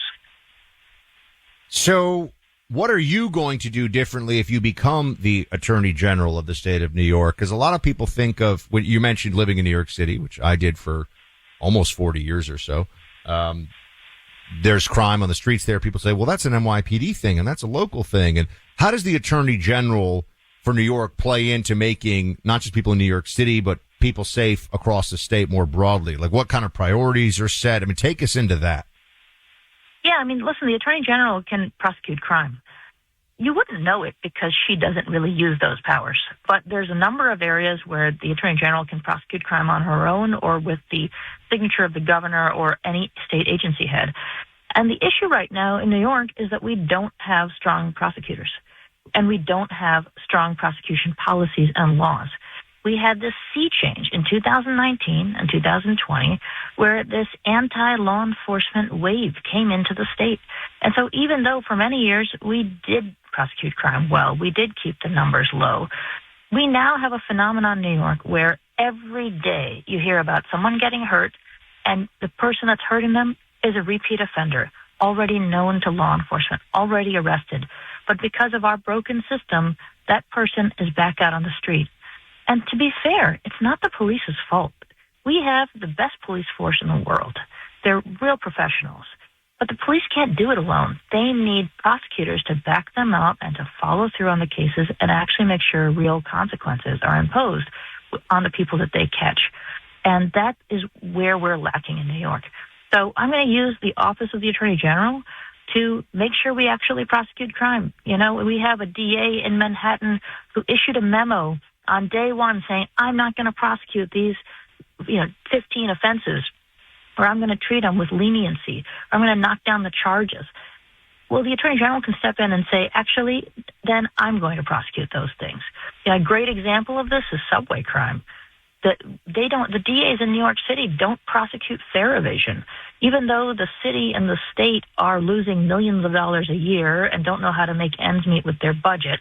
So what are you going to do differently if you become the Attorney General of the state of New York? Because a lot of people think of, when you mentioned living in New York City, which I did for almost 40 years or so. There's crime on the streets there. People say, well, that's an NYPD thing and that's a local thing. And how does the Attorney General for New York play into making not just people in New York City, but people safe across the state more broadly? Like, what kind of priorities are set? I mean, take us into that. Yeah, I mean, listen, the Attorney General can prosecute crime. You wouldn't know it because she doesn't really use those powers. But there's a number of areas where the Attorney General can prosecute crime on her own or with the signature of the governor or any state agency head. And the issue right now in New York is that we don't have strong prosecutors, and we don't have strong prosecution policies and laws. We had this sea change in 2019 and 2020 where this anti-law enforcement wave came into the state. And so even though for many years we did prosecute crime well, we did keep the numbers low, we now have a phenomenon in New York where every day you hear about someone getting hurt and the person that's hurting them is a repeat offender, already known to law enforcement, already arrested. But because of our broken system, that person is back out on the street. And to be fair, it's not the police's fault. We have the best police force in the world. They're real professionals. But the police can't do it alone. They need prosecutors to back them up and to follow through on the cases and actually make sure real consequences are imposed on the people that they catch. And that is where we're lacking in New York. So I'm going to use the Office of the Attorney General to make sure we actually prosecute crime. You know, we have a DA in Manhattan who issued a memo on day one saying, I'm not going to prosecute these, 15 offenses, or I'm going to treat them with leniency, or I'm going to knock down the charges. Well, the Attorney General can step in and say, actually, then I'm going to prosecute those things. A great example of this is subway crime. The DAs in New York City don't prosecute fare evasion. Even though the city and the state are losing millions of dollars a year and don't know how to make ends meet with their budget,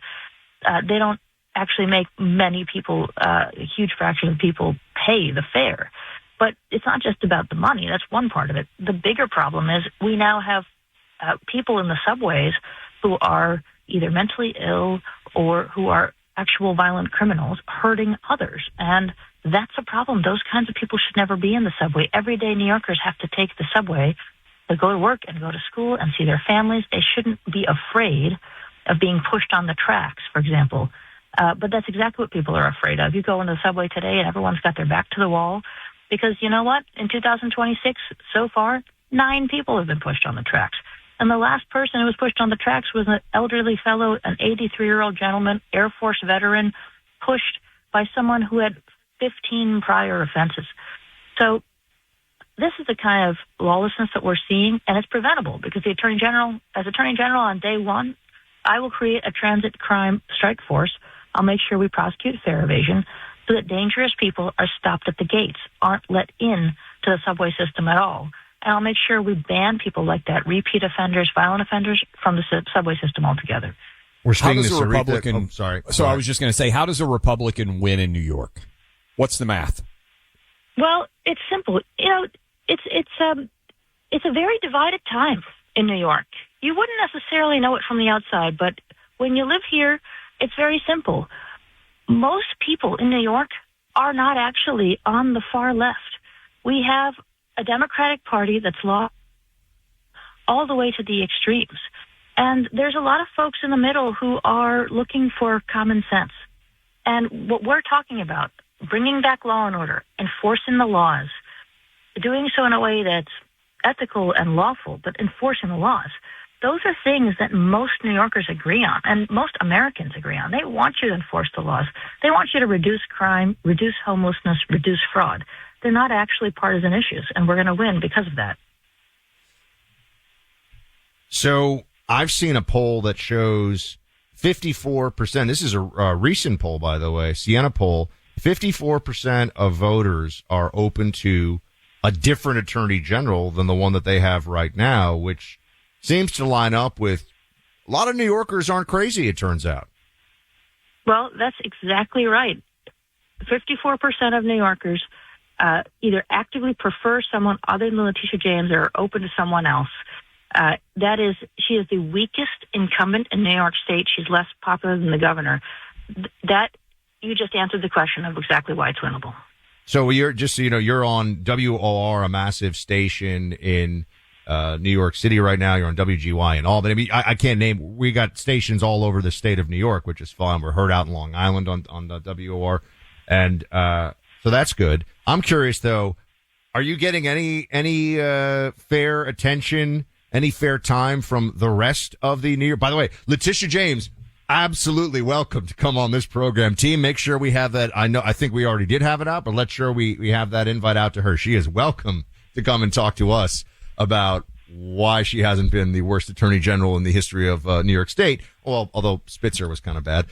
they don't actually make many people, a huge fraction of people, pay the fare. But it's not just about the money. That's one part of it. The bigger problem is we now have people in the subways who are either mentally ill or who are actual violent criminals hurting others. And that's a problem. Those kinds of people should never be in the subway. Everyday New Yorkers have to take the subway to go to work and go to school and see their families. They shouldn't be afraid of being pushed on the tracks, for example. But that's exactly what people are afraid of. You go into the subway today and everyone's got their back to the wall because you know what? In 2026, so far, 9 people have been pushed on the tracks. And the last person who was pushed on the tracks was an elderly fellow, an 83-year-old gentleman, Air Force veteran, pushed by someone who had 15 prior offenses. So this is the kind of lawlessness that we're seeing, and it's preventable because as Attorney General on day one, I will create a transit crime strike force. I'll make sure we prosecute fare evasion so that dangerous people are stopped at the gates, aren't let in to the subway system at all. And I'll make sure we ban people like that, repeat offenders, violent offenders, from the subway system altogether. We're how does to a Republican? So I was just going to say, how does a Republican win in New York? What's the math? Well, it's simple. It's a very divided time in New York. You wouldn't necessarily know it from the outside, but when you live here, it's very simple. Most people in New York are not actually on the far left. We have a Democratic Party that's lost all the way to the extremes. And there's a lot of folks in the middle who are looking for common sense. And what we're talking about, bringing back law and order, enforcing the laws, doing so in a way that's ethical and lawful, but enforcing the laws. Those are things that most New Yorkers agree on, and most Americans agree on. They want you to enforce the laws. They want you to reduce crime, reduce homelessness, reduce fraud. They're not actually partisan issues, and we're going to win because of that. So I've seen a poll that shows 54%. This is a recent poll, by the way, Siena poll. 54% of voters are open to a different attorney general than the one that they have right now, which seems to line up with a lot of New Yorkers aren't crazy, it turns out. Well, that's exactly right. 54% of New Yorkers either actively prefer someone other than Letitia James or are open to someone else. She is the weakest incumbent in New York State. She's less popular than the governor. You just answered the question of exactly why it's winnable. So you're on WOR, a massive station in New York City right now. You're on WGY and all, but I mean, I can't name. We got stations all over the state of New York, which is fun. We're heard out in Long Island on the WOR, and so that's good. I'm curious though, are you getting any fair attention, any fair time from the rest of the New York? By the way, Letitia James, absolutely welcome to come on this program. Team, make sure we have that. I think we already did have it out, but let's sure we have that invite out to her. She is welcome to come and talk to us about why she hasn't been the worst attorney general in the history of New York State. Well, although Spitzer was kind of bad.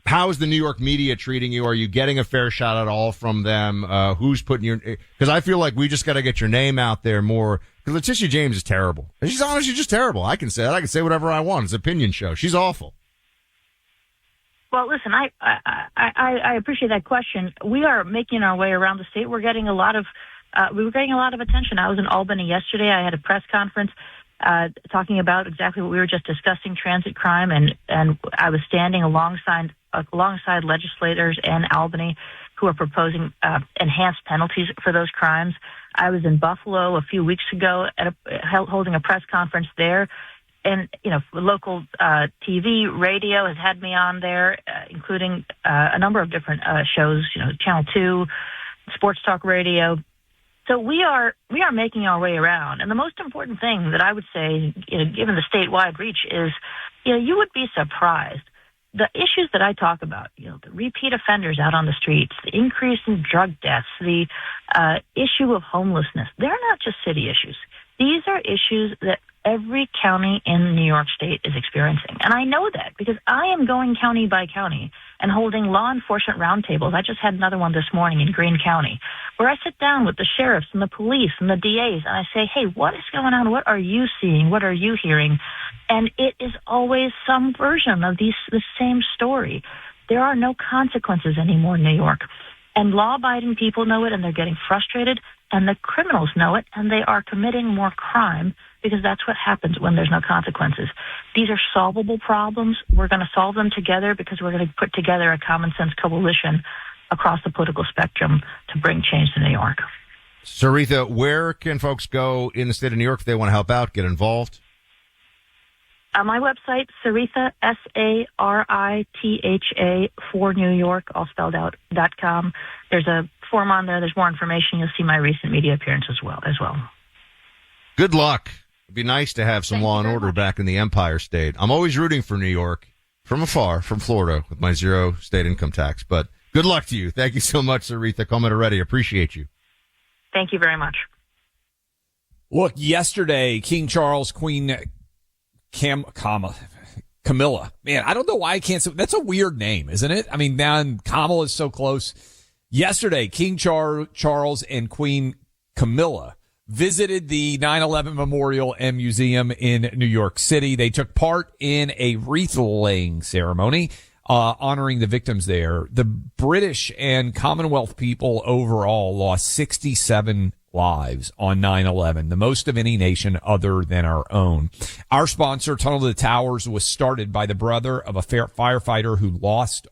How is the New York media treating you? Are you getting a fair shot at all from them? Who's putting your, because I feel like we just got to get your name out there more. Because Letitia James is terrible. And she's honestly just terrible. I can say that. I can say whatever I want. It's an opinion show. She's awful. Well, listen, I appreciate that question. We are making our way around the state. We're getting a lot of attention. I was in Albany yesterday. I had a press conference talking about exactly what we were just discussing, transit crime, and I was standing alongside legislators in Albany who are proposing enhanced penalties for those crimes. I was in Buffalo a few weeks ago holding a press conference there. And, local TV, radio has had me on there, including a number of different shows, Channel 2, Sports Talk Radio. So we are making our way around. And the most important thing that I would say, given the statewide reach is, you would be surprised. The issues that I talk about, the repeat offenders out on the streets, the increase in drug deaths, the issue of homelessness, they're not just city issues. These are issues that every county in New York State is experiencing. And I know that because I am going county by county and holding law enforcement roundtables. I just had another one this morning in Greene County where I sit down with the sheriffs and the police and the DAs and I say, hey, what is going on? What are you seeing? What are you hearing? And it is always some version of the same story. There are no consequences anymore in New York. And law-abiding people know it and they're getting frustrated, and the criminals know it and they are committing more crime because that's what happens when there's no consequences. These are solvable problems. We're going to solve them together because we're going to put together a common sense coalition across the political spectrum to bring change to New York. Saritha, where can folks go in the state of New York if they want to help out, get involved? My website, Saritha, SARITHA, for New York, all spelled out, .com. There's a form on there. There's more information. You'll see my recent media appearance as well. Good luck. It'd be nice to have some law and order back in the Empire State. I'm always rooting for New York from afar, from Florida, with my zero state income tax. But good luck to you. Thank you so much, Saritha Comitaretti. Appreciate you. Thank you very much. Look, yesterday, King Charles, Queen Camilla. Man, I don't know why I can't say that's a weird name, isn't it? I mean, now Kamala is so close. Yesterday, King Charles and Queen Camilla visited the 9/11 Memorial and Museum in New York City. They took part in a wreath-laying ceremony honoring the victims there. The British and Commonwealth people overall lost 67 lives on 9/11, the most of any nation other than our own. Our sponsor, Tunnel to the Towers, was started by the brother of a firefighter who lost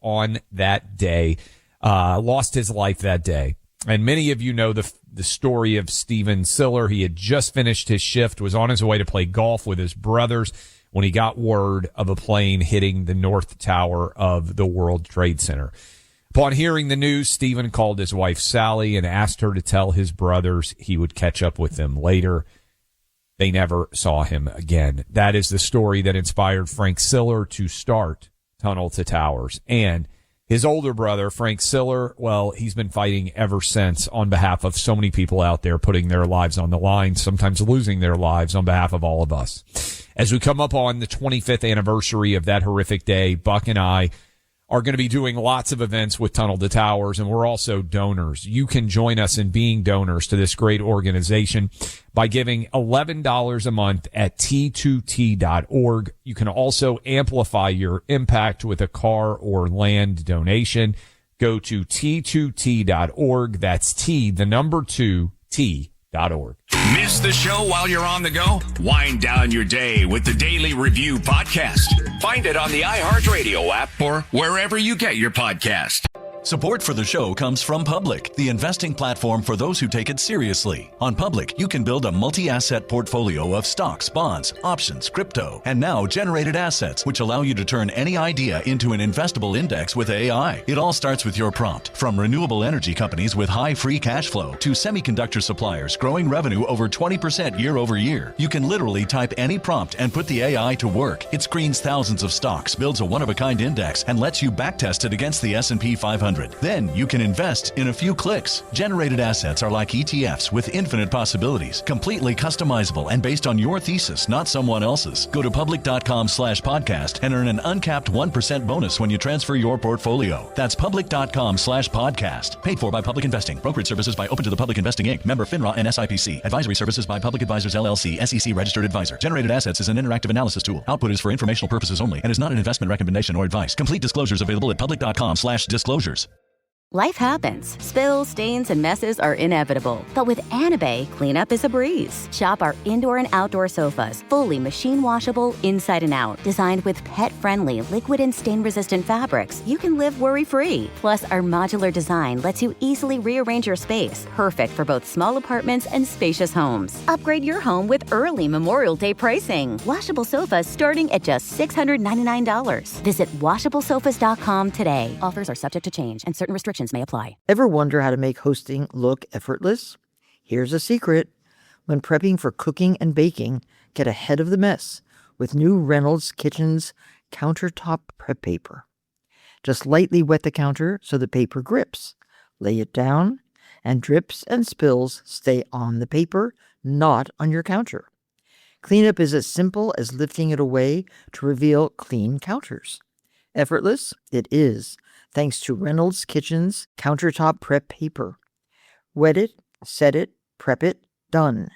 his life that day. And many of you know the story of Stephen Siller. He had just finished his shift, was on his way to play golf with his brothers when he got word of a plane hitting the North Tower of the World Trade Center. Upon hearing the news, Stephen called his wife Sally and asked her to tell his brothers he would catch up with them later. They never saw him again. That is the story that inspired Frank Siller to start Tunnel to Towers. And his older brother, Frank Siller, well, he's been fighting ever since on behalf of so many people out there, putting their lives on the line, sometimes losing their lives on behalf of all of us. As we come up on the 25th anniversary of that horrific day, Buck and I are going to be doing lots of events with Tunnel to Towers, and we're also donors. You can join us in being donors to this great organization by giving $11 a month at T2T.org. You can also amplify your impact with a car or land donation. Go to T2T.org. That's T, the number 2, T.org. Miss the show while you're on the go? Wind down your day with the Daily Review podcast. Find it on the iHeartRadio app or wherever you get your podcast. Support for the show comes from Public, the investing platform for those who take it seriously. On Public, you can build a multi-asset portfolio of stocks, bonds, options, crypto, and now generated assets, which allow you to turn any idea into an investable index with AI. It all starts with your prompt. From renewable energy companies with high free cash flow to semiconductor suppliers growing revenue over 20% year over year, you can literally type any prompt and put the AI to work. It screens thousands of stocks, builds a one-of-a-kind index, and lets you backtest it against the S&P 500. Then you can invest in a few clicks. Generated assets are like ETFs with infinite possibilities, completely customizable and based on your thesis, not someone else's. Go to public.com/podcast and earn an uncapped 1% bonus when you transfer your portfolio. That's public.com/podcast. Paid for by Public Investing. Brokerage services by Open to the Public Investing Inc. Member FINRA and SIPC. Advisory services by Public Advisors LLC, SEC registered advisor. Generated assets is an interactive analysis tool. Output is for informational purposes only and is not an investment recommendation or advice. Complete disclosures available at public.com/disclosures. Life happens. Spills, stains, and messes are inevitable. But with Anabay, cleanup is a breeze. Shop our indoor and outdoor sofas, fully machine washable inside and out. Designed with pet-friendly, liquid and stain-resistant fabrics, you can live worry-free. Plus, our modular design lets you easily rearrange your space, perfect for both small apartments and spacious homes. Upgrade your home with early Memorial Day pricing. Washable sofas starting at just $699. Visit washablesofas.com today. Offers are subject to change and certain restrictions may apply. Ever wonder how to make hosting look effortless? Here's a secret. When prepping for cooking and baking, get ahead of the mess with new Reynolds Kitchens countertop prep paper. Just lightly wet the counter so the paper grips. Lay it down, and drips and spills stay on the paper, not on your counter. Cleanup is as simple as lifting it away to reveal clean counters. Effortless? It is, thanks to Reynolds Kitchens countertop prep paper. Wet it, set it, prep it, done.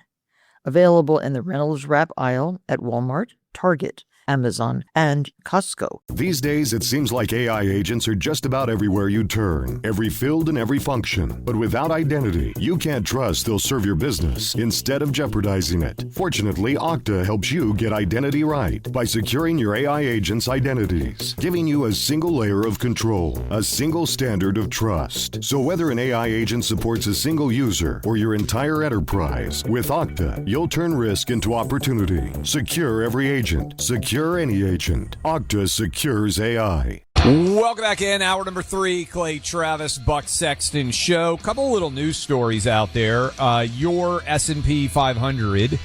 Available in the Reynolds Wrap aisle at Walmart, Target, Amazon, and Costco. These days, it seems like AI agents are just about everywhere you turn, every field and every function. But without identity, you can't trust they'll serve your business instead of jeopardizing it. Fortunately, Okta helps you get identity right by securing your AI agents' identities, giving you a single layer of control, a single standard of trust. So whether an AI agent supports a single user or your entire enterprise, with Okta, you'll turn risk into opportunity. Secure every agent. Secure any agent. Okta secures AI. Welcome back in. Hour number 3, Clay Travis, Buck Sexton show. Couple little news stories out there. Your S&P 500,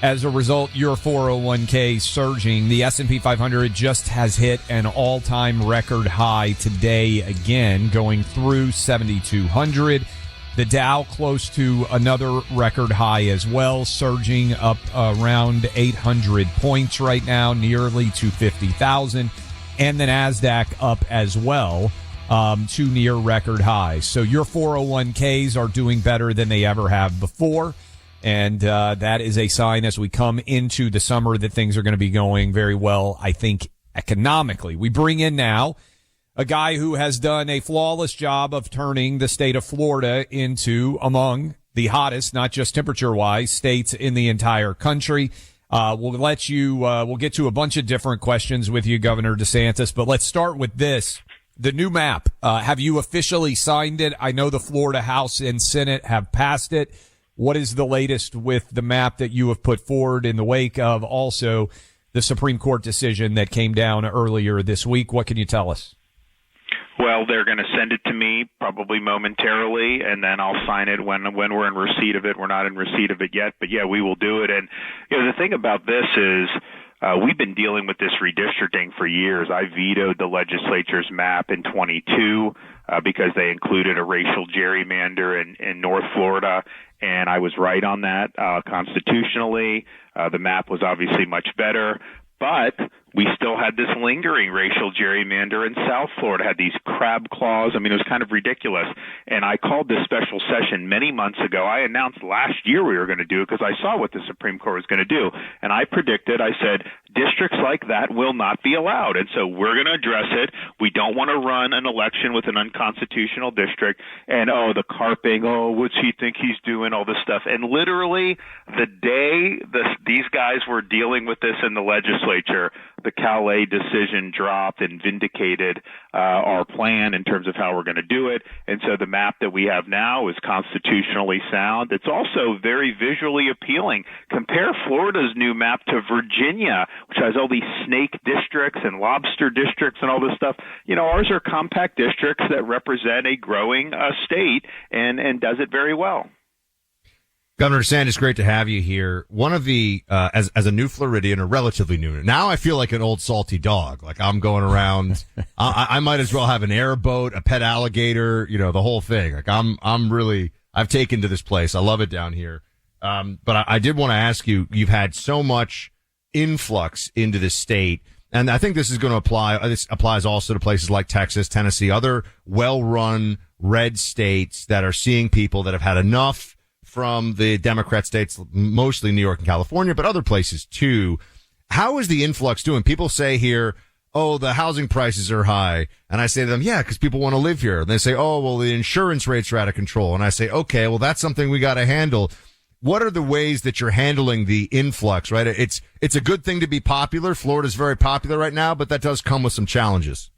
as a result, your 401k surging. The S&P 500 just has hit an all-time record high today again, going through 7,200. The Dow close to another record high as well, surging up around 800 points right now, nearly to 50,000. And the NASDAQ up as well to near record highs. So your 401ks are doing better than they ever have before. And that is a sign as we come into the summer that things are going to be going very well, I think, economically. We bring in now a guy who has done a flawless job of turning the state of Florida into among the hottest, not just temperature-wise, states in the entire country. We'll get to a bunch of different questions with you, Governor DeSantis, but let's start with this. The new map. Have you officially signed it? I know the Florida House and Senate have passed it. What is the latest with the map that you have put forward in the wake of also the Supreme Court decision that came down earlier this week. What can you tell us? Well, they're going to send it to me probably momentarily, and then I'll sign it when we're in receipt of it. We're not in receipt of it yet, but yeah, we will do it. And the thing about this is we've been dealing with this redistricting for years. I vetoed the legislature's map in 22 because they included a racial gerrymander in North Florida, and I was right on that constitutionally. The map was obviously much better. But we still had this lingering racial gerrymander in South Florida, had these crab claws. I mean, it was kind of ridiculous. And I called this special session many months ago. I announced last year we were going to do it because I saw what the Supreme Court was going to do. And I predicted, I said, districts like that will not be allowed. And so we're going to address it. We don't want to run an election with an unconstitutional district. And, the carping, what's he think he's doing, all this stuff. And literally the day these guys were dealing with this in the legislature, the Calais decision dropped and vindicated our plan in terms of how we're going to do it. And so the map that we have now is constitutionally sound. It's also very visually appealing. Compare Florida's new map to Virginia, which has all these snake districts and lobster districts and all this stuff. Ours are compact districts that represent a growing state and does it very well. Governor DeSantis, great to have you here. One of the, as a new Floridian, or relatively new, now I feel like an old salty dog. Like I'm going around, I might as well have an airboat, a pet alligator, the whole thing. Like I've taken to this place. I love it down here. But I did want to ask you, you've had so much influx into the state. And I think this is going to apply. This applies also to places like Texas, Tennessee, other well-run red states that are seeing people that have had enough from the Democrat states, mostly New York and California, but other places too. How is the influx doing? People say here, the housing prices are high. And I say to them, yeah, because people want to live here. And they say, the insurance rates are out of control. And I say, okay, well, that's something we got to handle. What are the ways that you're handling the influx, right? It's a good thing to be popular. Florida's very popular right now, but that does come with some challenges.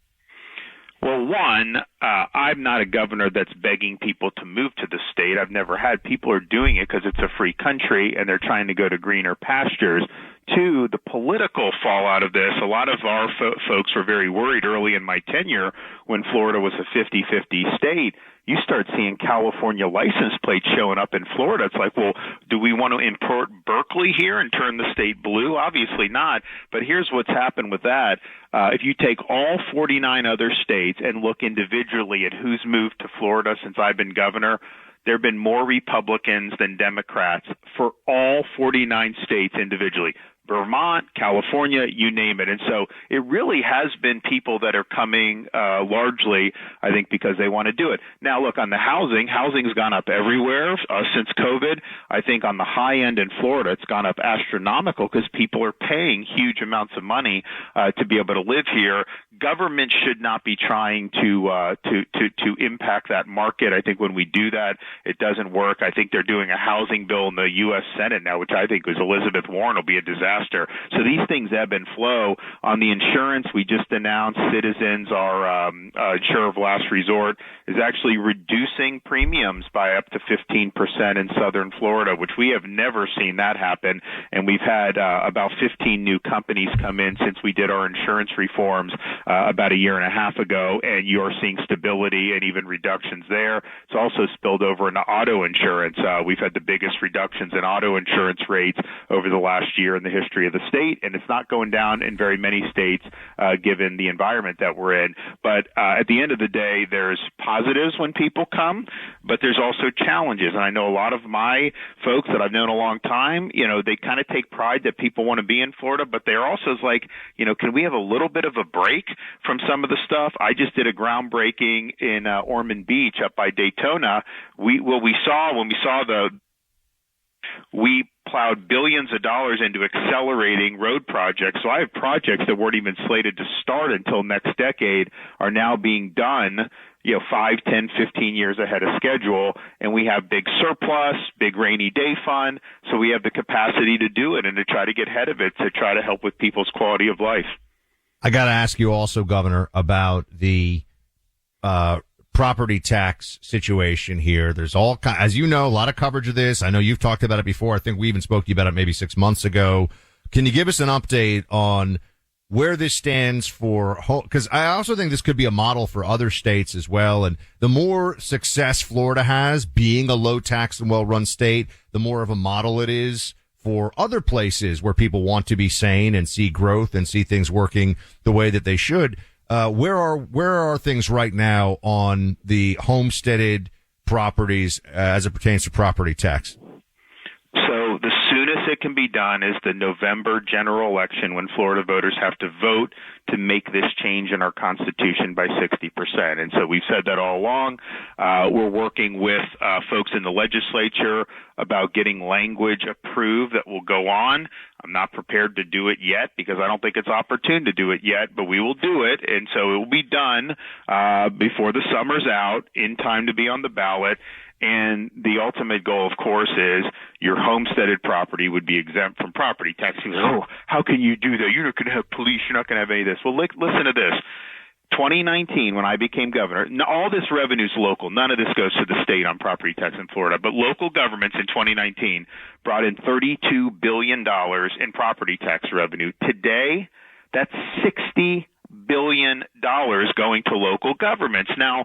Well, one, I'm not a governor that's begging people to move to the state. I've never had. People are doing it because it's a free country and they're trying to go to greener pastures. Two, the political fallout of this, a lot of our folks were very worried early in my tenure when Florida was a 50-50 state. You start seeing California license plates showing up in Florida. It's like, well, do we want to import Berkeley here and turn the state blue? Obviously not. But here's what's happened with that. If you take all 49 other states and look individually at who's moved to Florida since I've been governor, there have been more Republicans than Democrats for all 49 states individually. Vermont, California, you name it. And so it really has been people that are coming largely, I think, because they want to do it. Now, look, on the housing's gone up everywhere since COVID. I think on the high end in Florida, it's gone up astronomical because people are paying huge amounts of money to be able to live here. Government should not be trying to impact that market. I think when we do that, it doesn't work. I think they're doing a housing bill in the U.S. Senate now, which I think was Elizabeth Warren will be a disaster. So these things ebb and flow. On the insurance, we just announced Citizens, our insurer of last resort, is actually reducing premiums by up to 15% in southern Florida, which we have never seen that happen. And we've had about 15 new companies come in since we did our insurance reforms about a year and a half ago, and you're seeing stability and even reductions there. It's also spilled over into auto insurance. We've had the biggest reductions in auto insurance rates over the last year in the history of the state, and it's not going down in very many states given the environment that we're in. But at the end of the day, there's positives when people come, but there's also challenges. And I know a lot of my folks that I've known a long time, they kind of take pride that people want to be in Florida, but they're also like, can we have a little bit of a break from some of the stuff? I just did a groundbreaking in Ormond Beach up by Daytona. We plowed billions of dollars into accelerating road projects. So I have projects that weren't even slated to start until next decade are now being done, 5, 10, 15 years ahead of schedule. And we have big surplus, big rainy day fund. So we have the capacity to do it and to try to get ahead of it, to try to help with people's quality of life. I got to ask you also, Governor, about the property tax situation here. There's as you know, a lot of coverage of this. I know you've talked about it before. I think we even spoke to you about it maybe 6 months ago. Can you give us an update on where this stands for, because I also think this could be a model for other states as well. And the more success Florida has being a low tax and well-run state, the more of a model it is for other places where people want to be sane and see growth and see things working the way that they should. Where are things right now on the homesteaded properties as it pertains to property tax? So the soonest it can be done is the November general election, when Florida voters have to vote to make this change in our Constitution by 60%. And so we've said that all along. We're working with folks in the legislature about getting language approved that will go on. I'm not prepared to do it yet because I don't think it's opportune to do it yet, but we will do it. And so it will be done before the summer's out, in time to be on the ballot. And the ultimate goal, of course, is your homesteaded property would be exempt from property tax. He goes, oh, how can you do that? You're not going to have police. You're not going to have any of this. Well, listen to this. 2019, when I became governor, all this revenue is local. None of this goes to the state on property tax in Florida. But local governments in 2019 brought in $32 billion in property tax revenue. Today, that's $60 billion going to local governments. Now,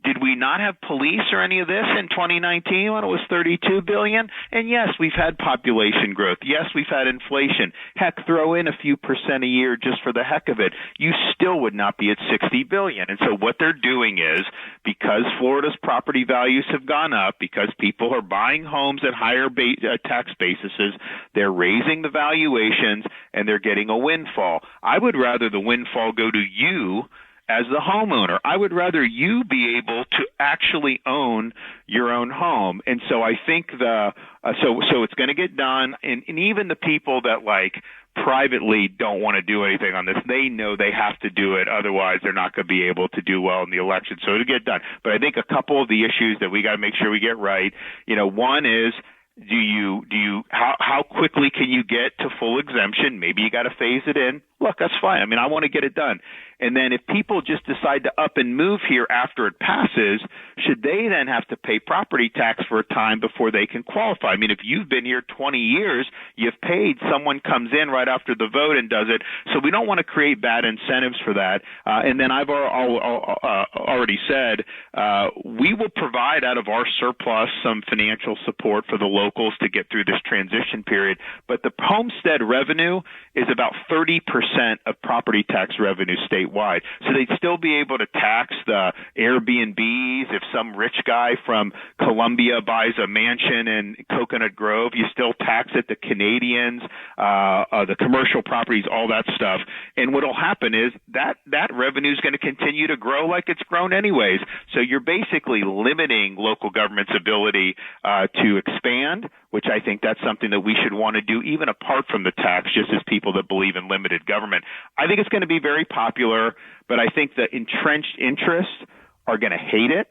did we not have police or any of this in 2019 when it was $32 billion? And yes, we've had population growth. Yes, we've had inflation. Heck, throw in a few percent a year just for the heck of it. You still would not be at $60 billion. And so what they're doing is, because Florida's property values have gone up, because people are buying homes at higher tax bases, they're raising the valuations and they're getting a windfall. I would rather the windfall go to you as the homeowner. I would rather you be able to actually own your own home. And so I think so it's going to get done. And even the people that privately don't want to do anything on this, they know they have to do it. Otherwise, they're not going to be able to do well in the election. So it'll get done. But I think a couple of the issues that we got to make sure we get right, one is, how quickly can you get to full exemption? Maybe you got to phase it in. Look, that's fine. I mean, I want to get it done. And then if people just decide to up and move here after it passes, should they then have to pay property tax for a time before they can qualify? I mean, if you've been here 20 years, you've paid, someone comes in right after the vote and does it. So we don't want to create bad incentives for that. And then I've already said we will provide out of our surplus some financial support for the locals to get through this transition period. But the homestead revenue is about 30% of property tax revenue statewide. So they'd still be able to tax the Airbnbs. If some rich guy from Colombia buys a mansion in Coconut Grove, you still tax it. The Canadians, the commercial properties, all that stuff. And what will happen is that revenue is going to continue to grow like it's grown anyways. So you're basically limiting local government's ability to expand, which I think that's something that we should want to do even apart from the tax, just as people that believe in limited government. I think it's going to be very popular, but I think the entrenched interests are going to hate it.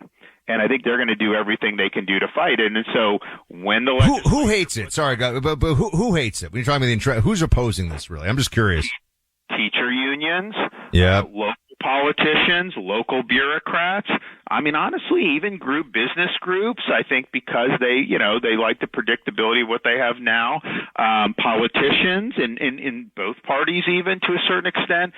And I think they're going to do everything they can do to fight it. And so when the who hates it? Sorry, but who hates it? When you're talking about who's opposing this, really? I'm just curious. Teacher unions, local politicians, local bureaucrats. I mean, honestly, even business groups, I think, because they like the predictability of what they have now. Politicians in both parties, even to a certain extent.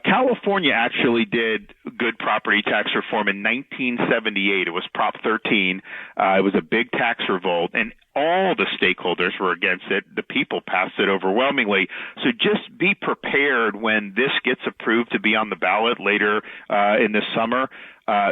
California actually did good property tax reform in 1978. It was Prop 13. It was a big tax revolt, and all the stakeholders were against it. The people passed it overwhelmingly. So just be prepared when this gets approved to be on the ballot later in the summer.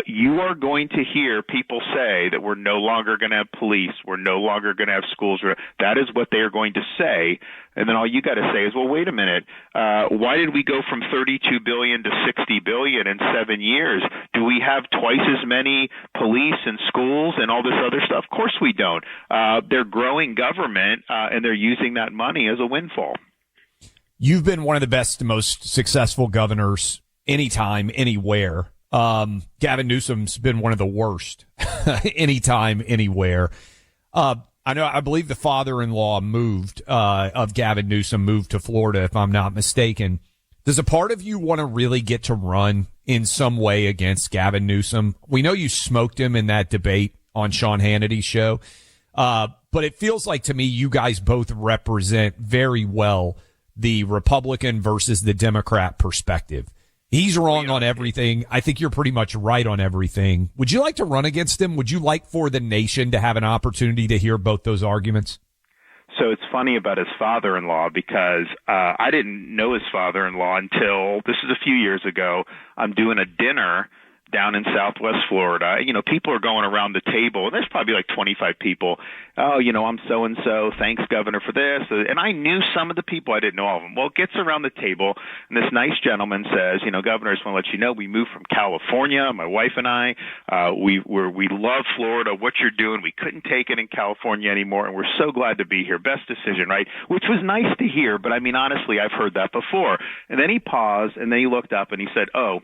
You are going to hear people say that we're no longer going to have police, we're no longer going to have schools. That is what they are going to say. And then all you got to say is, well, wait a minute. Why did we go from $32 billion to $60 billion in 7 years? Do we have twice as many police and schools and all this other stuff? Of course we don't. They're growing government, and they're using that money as a windfall. You've been one of the best, most successful governors anytime, anywhere. Gavin Newsom's been one of the worst anytime, anywhere. I believe the father-in-law of Gavin Newsom moved to Florida, if I'm not mistaken. Does a part of you want to really get to run in some way against Gavin Newsom? We know you smoked him in that debate on Sean Hannity's show. But it feels like to me you guys both represent very well the Republican versus the Democrat perspective. He's wrong on everything. I think you're pretty much right on everything. Would you like to run against him? Would you like for the nation to have an opportunity to hear both those arguments? So it's funny about his father-in-law because I didn't know his father-in-law until this is a few years ago. I'm doing a dinner down in Southwest Florida. You know, people are going around the table, and there's probably like 25 people. Oh, you know, I'm so-and-so. Thanks, Governor, for this. And I knew some of the people. I didn't know all of them. Well, it gets around the table, and this nice gentleman says, you know, Governor, I just want to let you know we moved from California, my wife and I. We love Florida, what you're doing. We couldn't take it in California anymore, and we're so glad to be here. Best decision, right? Which was nice to hear, but I mean, honestly, I've heard that before. And then he paused, and then he looked up, and he said, oh,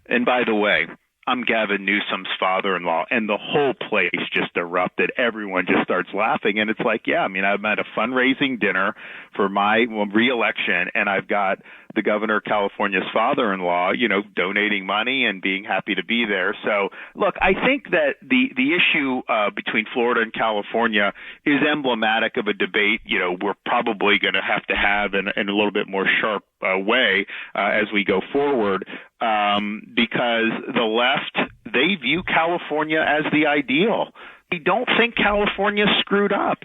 and by the way, I'm Gavin Newsom's father-in-law, and the whole place just erupted. Everyone just starts laughing, and it's like, yeah, I mean, I'm at a fundraising dinner for my re-election, and I've got the governor of California's father-in-law, you know, donating money and being happy to be there. So, look, I think that the issue between Florida and California is emblematic of a debate, you know, we're probably going to have in a little bit more sharp way as we go forward, because the left, they view California as the ideal. They don't think California screwed up.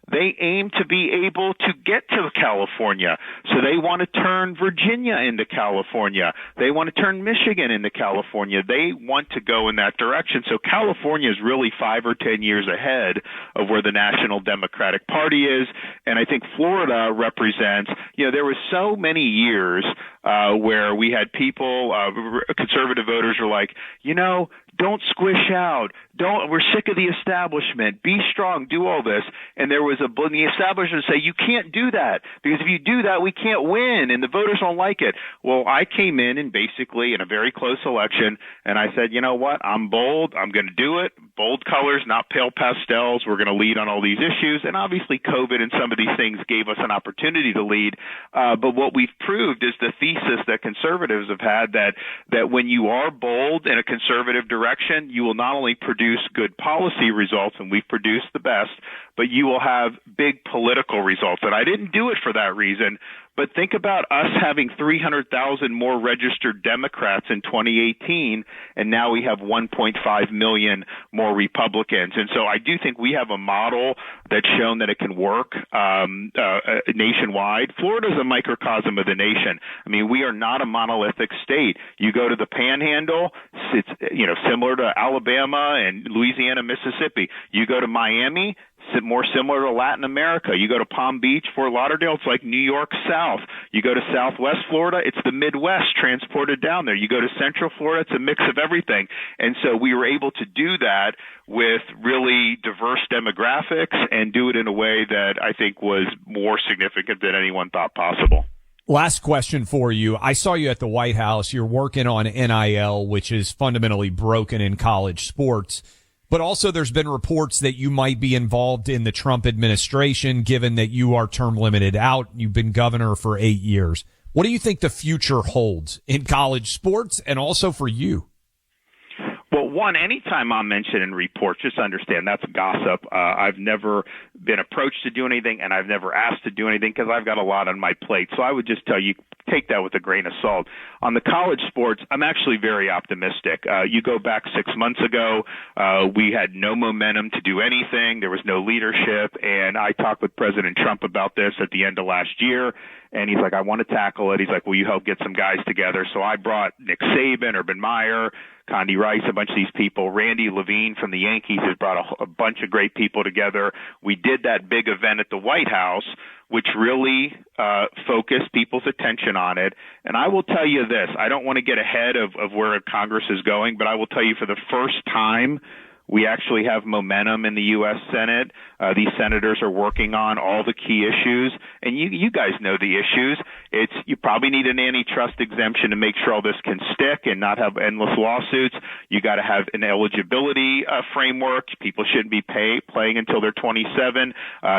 They aim to be able to get to California. So they want to turn Virginia into California. They want to turn Michigan into California. They want to go in that direction. So California is really 5 or 10 years ahead of where the National Democratic Party is. And I think Florida represents, you know, there was so many years where we had people, conservative voters are like, you know, don't squish out. We're sick of the establishment. Be strong. Do all this. And there was the establishment say, you can't do that because if you do that, we can't win and the voters don't like it. Well, I came in and basically in a very close election and I said, you know what? I'm bold. I'm going to do it. Bold colors, not pale pastels. We're going to lead on all these issues. And obviously COVID and some of these things gave us an opportunity to lead. But what we've proved is the thesis that conservatives have had that when you are bold in a conservative direction, you will not only produce good policy results, and we've produced the best, but you will have big political results. And I didn't do it for that reason, but think about us having 300,000 more registered Democrats in 2018, and now we have 1.5 million more Republicans. And so I do think we have a model that's shown that it can work nationwide. Florida is a microcosm of the nation. I mean, we are not a monolithic state. You go to the Panhandle, it's, you know, similar to Alabama and Louisiana, Mississippi. You go to Miami, more similar to Latin America. You go to Palm Beach, Fort Lauderdale, it's like New York South. You go to Southwest Florida, it's the Midwest transported down there. You go to Central Florida, it's a mix of everything. And so we were able to do that with really diverse demographics and do it in a way that I think was more significant than anyone thought possible. Last question for you. I saw you at the White House. You're working on NIL, which is fundamentally broken in college sports. But also there's been reports that you might be involved in the Trump administration, given that you are term limited out. You've been governor for 8 years. What do you think the future holds in college sports and also for you? Well, one, anytime I'm mentioned in reports, just understand that's gossip. I've never been approached to do anything, and I've never asked to do anything because I've got a lot on my plate. So I would just tell you, take that with a grain of salt. On the college sports, I'm actually very optimistic. You go back 6 months ago, we had no momentum to do anything. There was no leadership, and I talked with President Trump about this at the end of last year. And he's like, I want to tackle it. He's like, will you help get some guys together? So I brought Nick Saban, Urban Meyer, Condi Rice, a bunch of these people. Randy Levine from the Yankees has brought a bunch of great people together. We did that big event at the White House, which really focused people's attention on it. And I will tell you this, I don't want to get ahead of where Congress is going, but I will tell you for the first time, we actually have momentum in the U.S. Senate. These senators are working on all the key issues, and you guys know the issues. You probably need an antitrust exemption to make sure all this can stick and not have endless lawsuits. You got to have an eligibility framework. People shouldn't be playing until they're 27.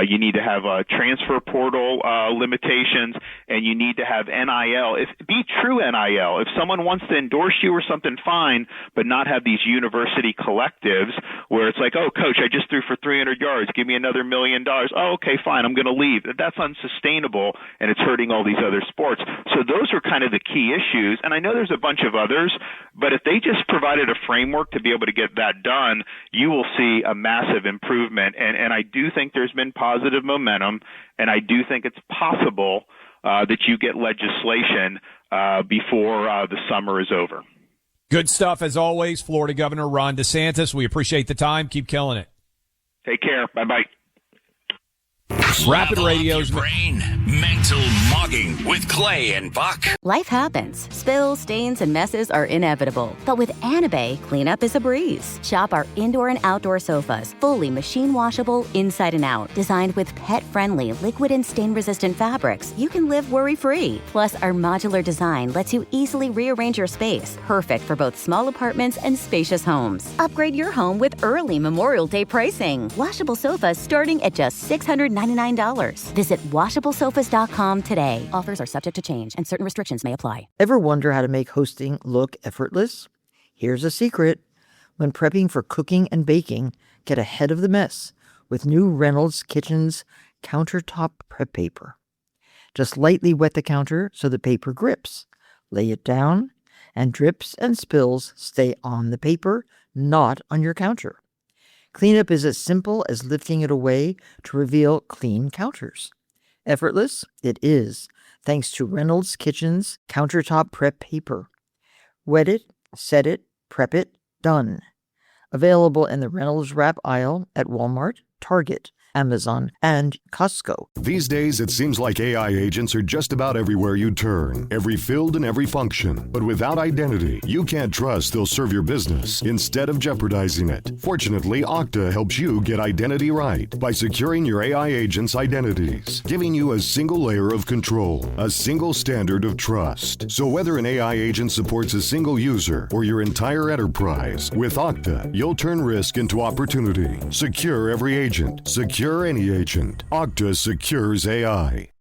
You need to have transfer portal limitations, and you need to have NIL. Be true NIL. If someone wants to endorse you or something, fine, but not have these university collectives where it's like, oh, coach, I just threw for 300 yards. Give me another $1 million. Oh, okay, fine. I'm going to leave. That's unsustainable, and it's hurting all these other sports. So those are kind of the key issues. And I know there's a bunch of others, but if they just provided a framework to be able to get that done, you will see a massive improvement. And I do think there's been positive momentum, and I do think it's possible that you get legislation before the summer is over. Good stuff, as always. Florida Governor Ron DeSantis, we appreciate the time. Keep killing it. Take care. Bye-bye. Rapid Radio's brain. Mental Mogging with Clay and Buck. Life happens. Spills, stains, and messes are inevitable. But with Anabay, cleanup is a breeze. Shop our indoor and outdoor sofas, fully machine washable inside and out. Designed with pet-friendly, liquid and stain-resistant fabrics, you can live worry-free. Plus, our modular design lets you easily rearrange your space, perfect for both small apartments and spacious homes. Upgrade your home with early Memorial Day pricing. Washable sofas starting at just $699. Visit washablesofas.com today. Offers are subject to change and certain restrictions may apply. Ever wonder how to make hosting look effortless? Here's a secret. When prepping for cooking and baking, get ahead of the mess with new Reynolds Kitchen's countertop prep paper. Just lightly wet the counter so the paper grips. Lay it down, and drips and spills stay on the paper, not on your counter. Cleanup is as simple as lifting it away to reveal clean counters. Effortless? It is, thanks to Reynolds Kitchen's countertop prep paper. Wet it, set it, prep it, done. Available in the Reynolds Wrap aisle at Walmart, Target, Amazon, and Costco. These days, it seems like AI agents are just about everywhere you turn, every field and every function. But without identity, you can't trust they'll serve your business instead of jeopardizing it. Fortunately, Okta helps you get identity right by securing your AI agents' identities, giving you a single layer of control, a single standard of trust. So whether an AI agent supports a single user or your entire enterprise, with Okta, you'll turn risk into opportunity. Secure every agent. Secure any agent. Okta secures AI.